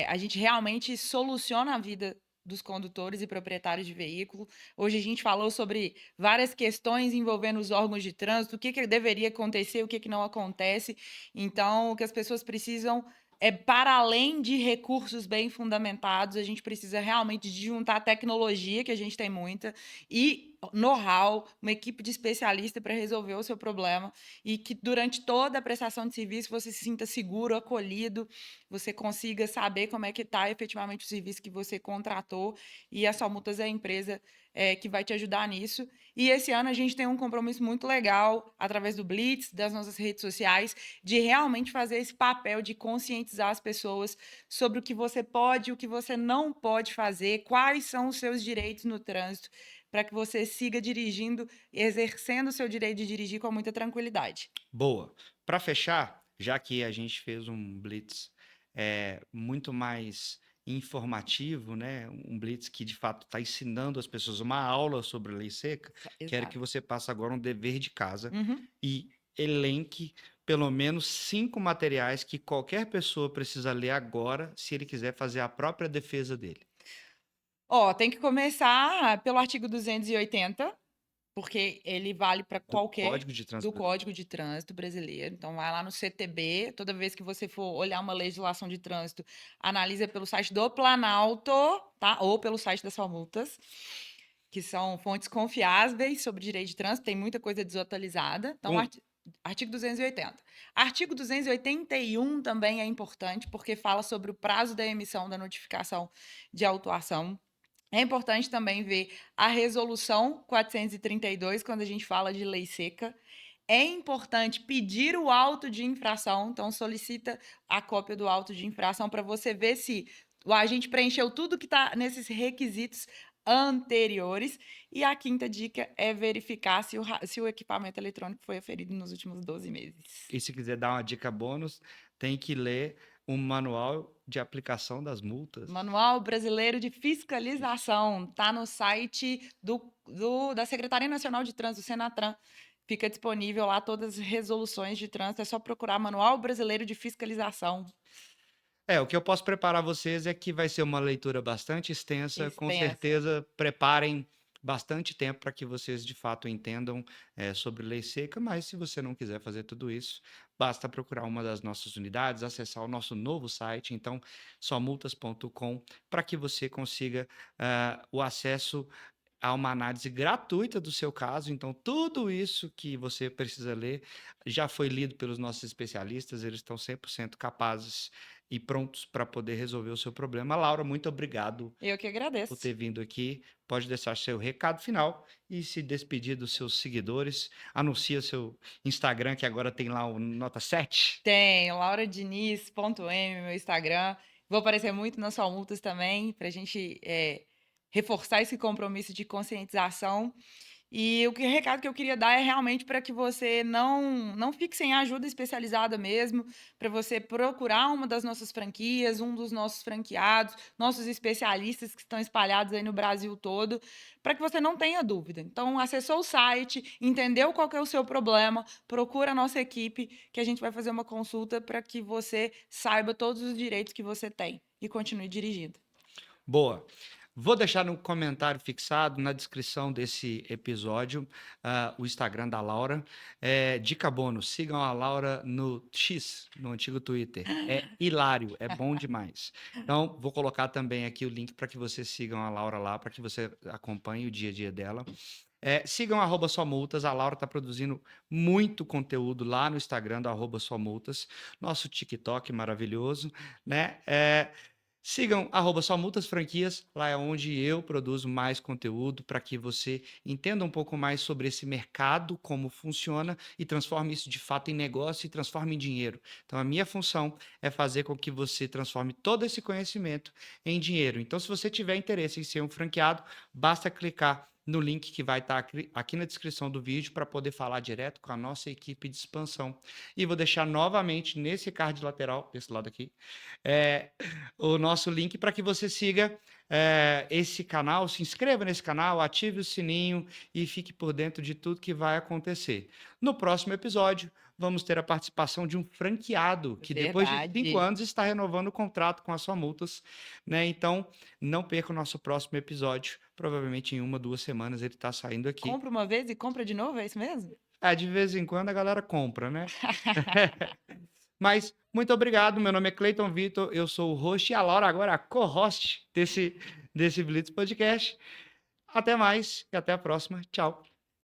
A gente realmente soluciona a vida dos condutores e proprietários de veículo. Hoje a gente falou sobre várias questões envolvendo os órgãos de trânsito, o que, que deveria acontecer, o que, que não acontece. Então, o que as pessoas precisam é, para além de recursos bem fundamentados, a gente precisa realmente de juntar tecnologia, que a gente tem muita, e know-how, uma equipe de especialista para resolver o seu problema e que durante toda a prestação de serviço você se sinta seguro, acolhido, você consiga saber como é que está efetivamente o serviço que você contratou e a Solmutas é a empresa que vai te ajudar nisso. E esse ano a gente tem um compromisso muito legal, através do Blitz, das nossas redes sociais, de realmente fazer esse papel de conscientizar as pessoas sobre o que você pode e o que você não pode fazer, quais são os seus direitos no trânsito, para que você siga dirigindo, exercendo o seu direito de dirigir com muita tranquilidade. Boa. Para fechar, já que a gente fez um blitz muito mais informativo, né? Um blitz que de fato está ensinando as pessoas uma aula sobre a lei seca, quero que Exato. você passe agora um dever de casa Uhum. e elenque pelo menos 5 materiais que qualquer pessoa precisa ler agora, se ele quiser fazer a própria defesa dele. Ó, tem que começar pelo artigo 280, porque ele vale para Do qualquer Código de do Trânsito Código de Trânsito brasileiro. Então, vai lá no CTB, toda vez que você for olhar uma legislação de trânsito, analisa pelo site do Planalto, tá? Ou pelo site das Multas, que são fontes confiáveis sobre direito de trânsito, tem muita coisa desatualizada. Então, brasileiro. artigo 280. Artigo 281 também é importante, porque fala sobre o prazo da emissão da notificação de autuação. É importante também ver a resolução 432, quando a gente fala de lei seca. É importante pedir o auto de infração, então solicita a cópia do auto de infração para você ver se o agente preencheu tudo que está nesses requisitos anteriores. E a quinta dica é verificar se o equipamento eletrônico foi aferido nos últimos 12 meses. E se quiser dar uma dica bônus, tem que ler o manual de aplicação das multas. Manual Brasileiro de Fiscalização, tá no site da Secretaria Nacional de Trânsito, Senatran. Fica disponível lá todas as resoluções de trânsito, é só procurar Manual Brasileiro de Fiscalização. O que eu posso preparar vocês é que vai ser uma leitura bastante extensa. Com Extensa. certeza, preparem bastante tempo para que vocês de fato entendam sobre lei seca, mas se você não quiser fazer tudo isso, basta procurar uma das nossas unidades, acessar o nosso novo site, então, somultas.com, para que você consiga o acesso a uma análise gratuita do seu caso. Então, tudo isso que você precisa ler já foi lido pelos nossos especialistas, eles estão 100% capazes e prontos para poder resolver o seu problema. Laura, muito obrigado Eu que por agradeço. ter vindo aqui. Pode deixar seu recado final e se despedir dos seus seguidores. Anuncia seu Instagram, que agora tem lá o Nota 7. Tem, lauradiniz.m, meu Instagram. Vou aparecer muito nas Só Multas também, para a gente reforçar esse compromisso de conscientização. E recado que eu queria dar é realmente para que você não fique sem ajuda especializada mesmo, para você procurar uma das nossas franquias, um dos nossos franqueados, nossos especialistas que estão espalhados aí no Brasil todo, para que você não tenha dúvida. Então, acessou o site, entendeu qual que é o seu problema, procura a nossa equipe, que a gente vai fazer uma consulta para que você saiba todos os direitos que você tem e continue dirigindo. Boa. Vou deixar no comentário fixado, na descrição desse episódio, o Instagram da Laura. Dica bônus, sigam a Laura no X, no antigo Twitter. É hilário, é bom demais. Então, vou colocar também aqui o link para que vocês sigam a Laura lá, para que você acompanhe o dia a dia dela. Sigam @somultas, a Laura está produzindo muito conteúdo lá no Instagram do @somultas, nosso TikTok maravilhoso, né? Sigam @somultasfranquias, lá é onde eu produzo mais conteúdo para que você entenda um pouco mais sobre esse mercado, como funciona e transforme isso de fato em negócio e transforme em dinheiro. Então, a minha função é fazer com que você transforme todo esse conhecimento em dinheiro. Então, se você tiver interesse em ser um franqueado, basta clicar no link que vai estar aqui na descrição do vídeo para poder falar direto com a nossa equipe de expansão. E vou deixar novamente nesse card lateral, desse lado aqui, é, o nosso link para que você siga esse canal, se inscreva nesse canal, ative o sininho e fique por dentro de tudo que vai acontecer. No próximo episódio, vamos ter a participação de um franqueado que depois de 5 Verdade. anos está renovando o contrato com a sua multas, né? Então, não perca o nosso próximo episódio. Provavelmente em 1, 2 semanas ele está saindo aqui. Compra uma vez e compra de novo, é isso mesmo? De vez em quando a galera compra, né? Mas muito obrigado. Meu nome é Cleiton Vitor, eu sou o host e a Laura agora é a co-host desse Blitz Podcast. Até mais e até a próxima. Tchau.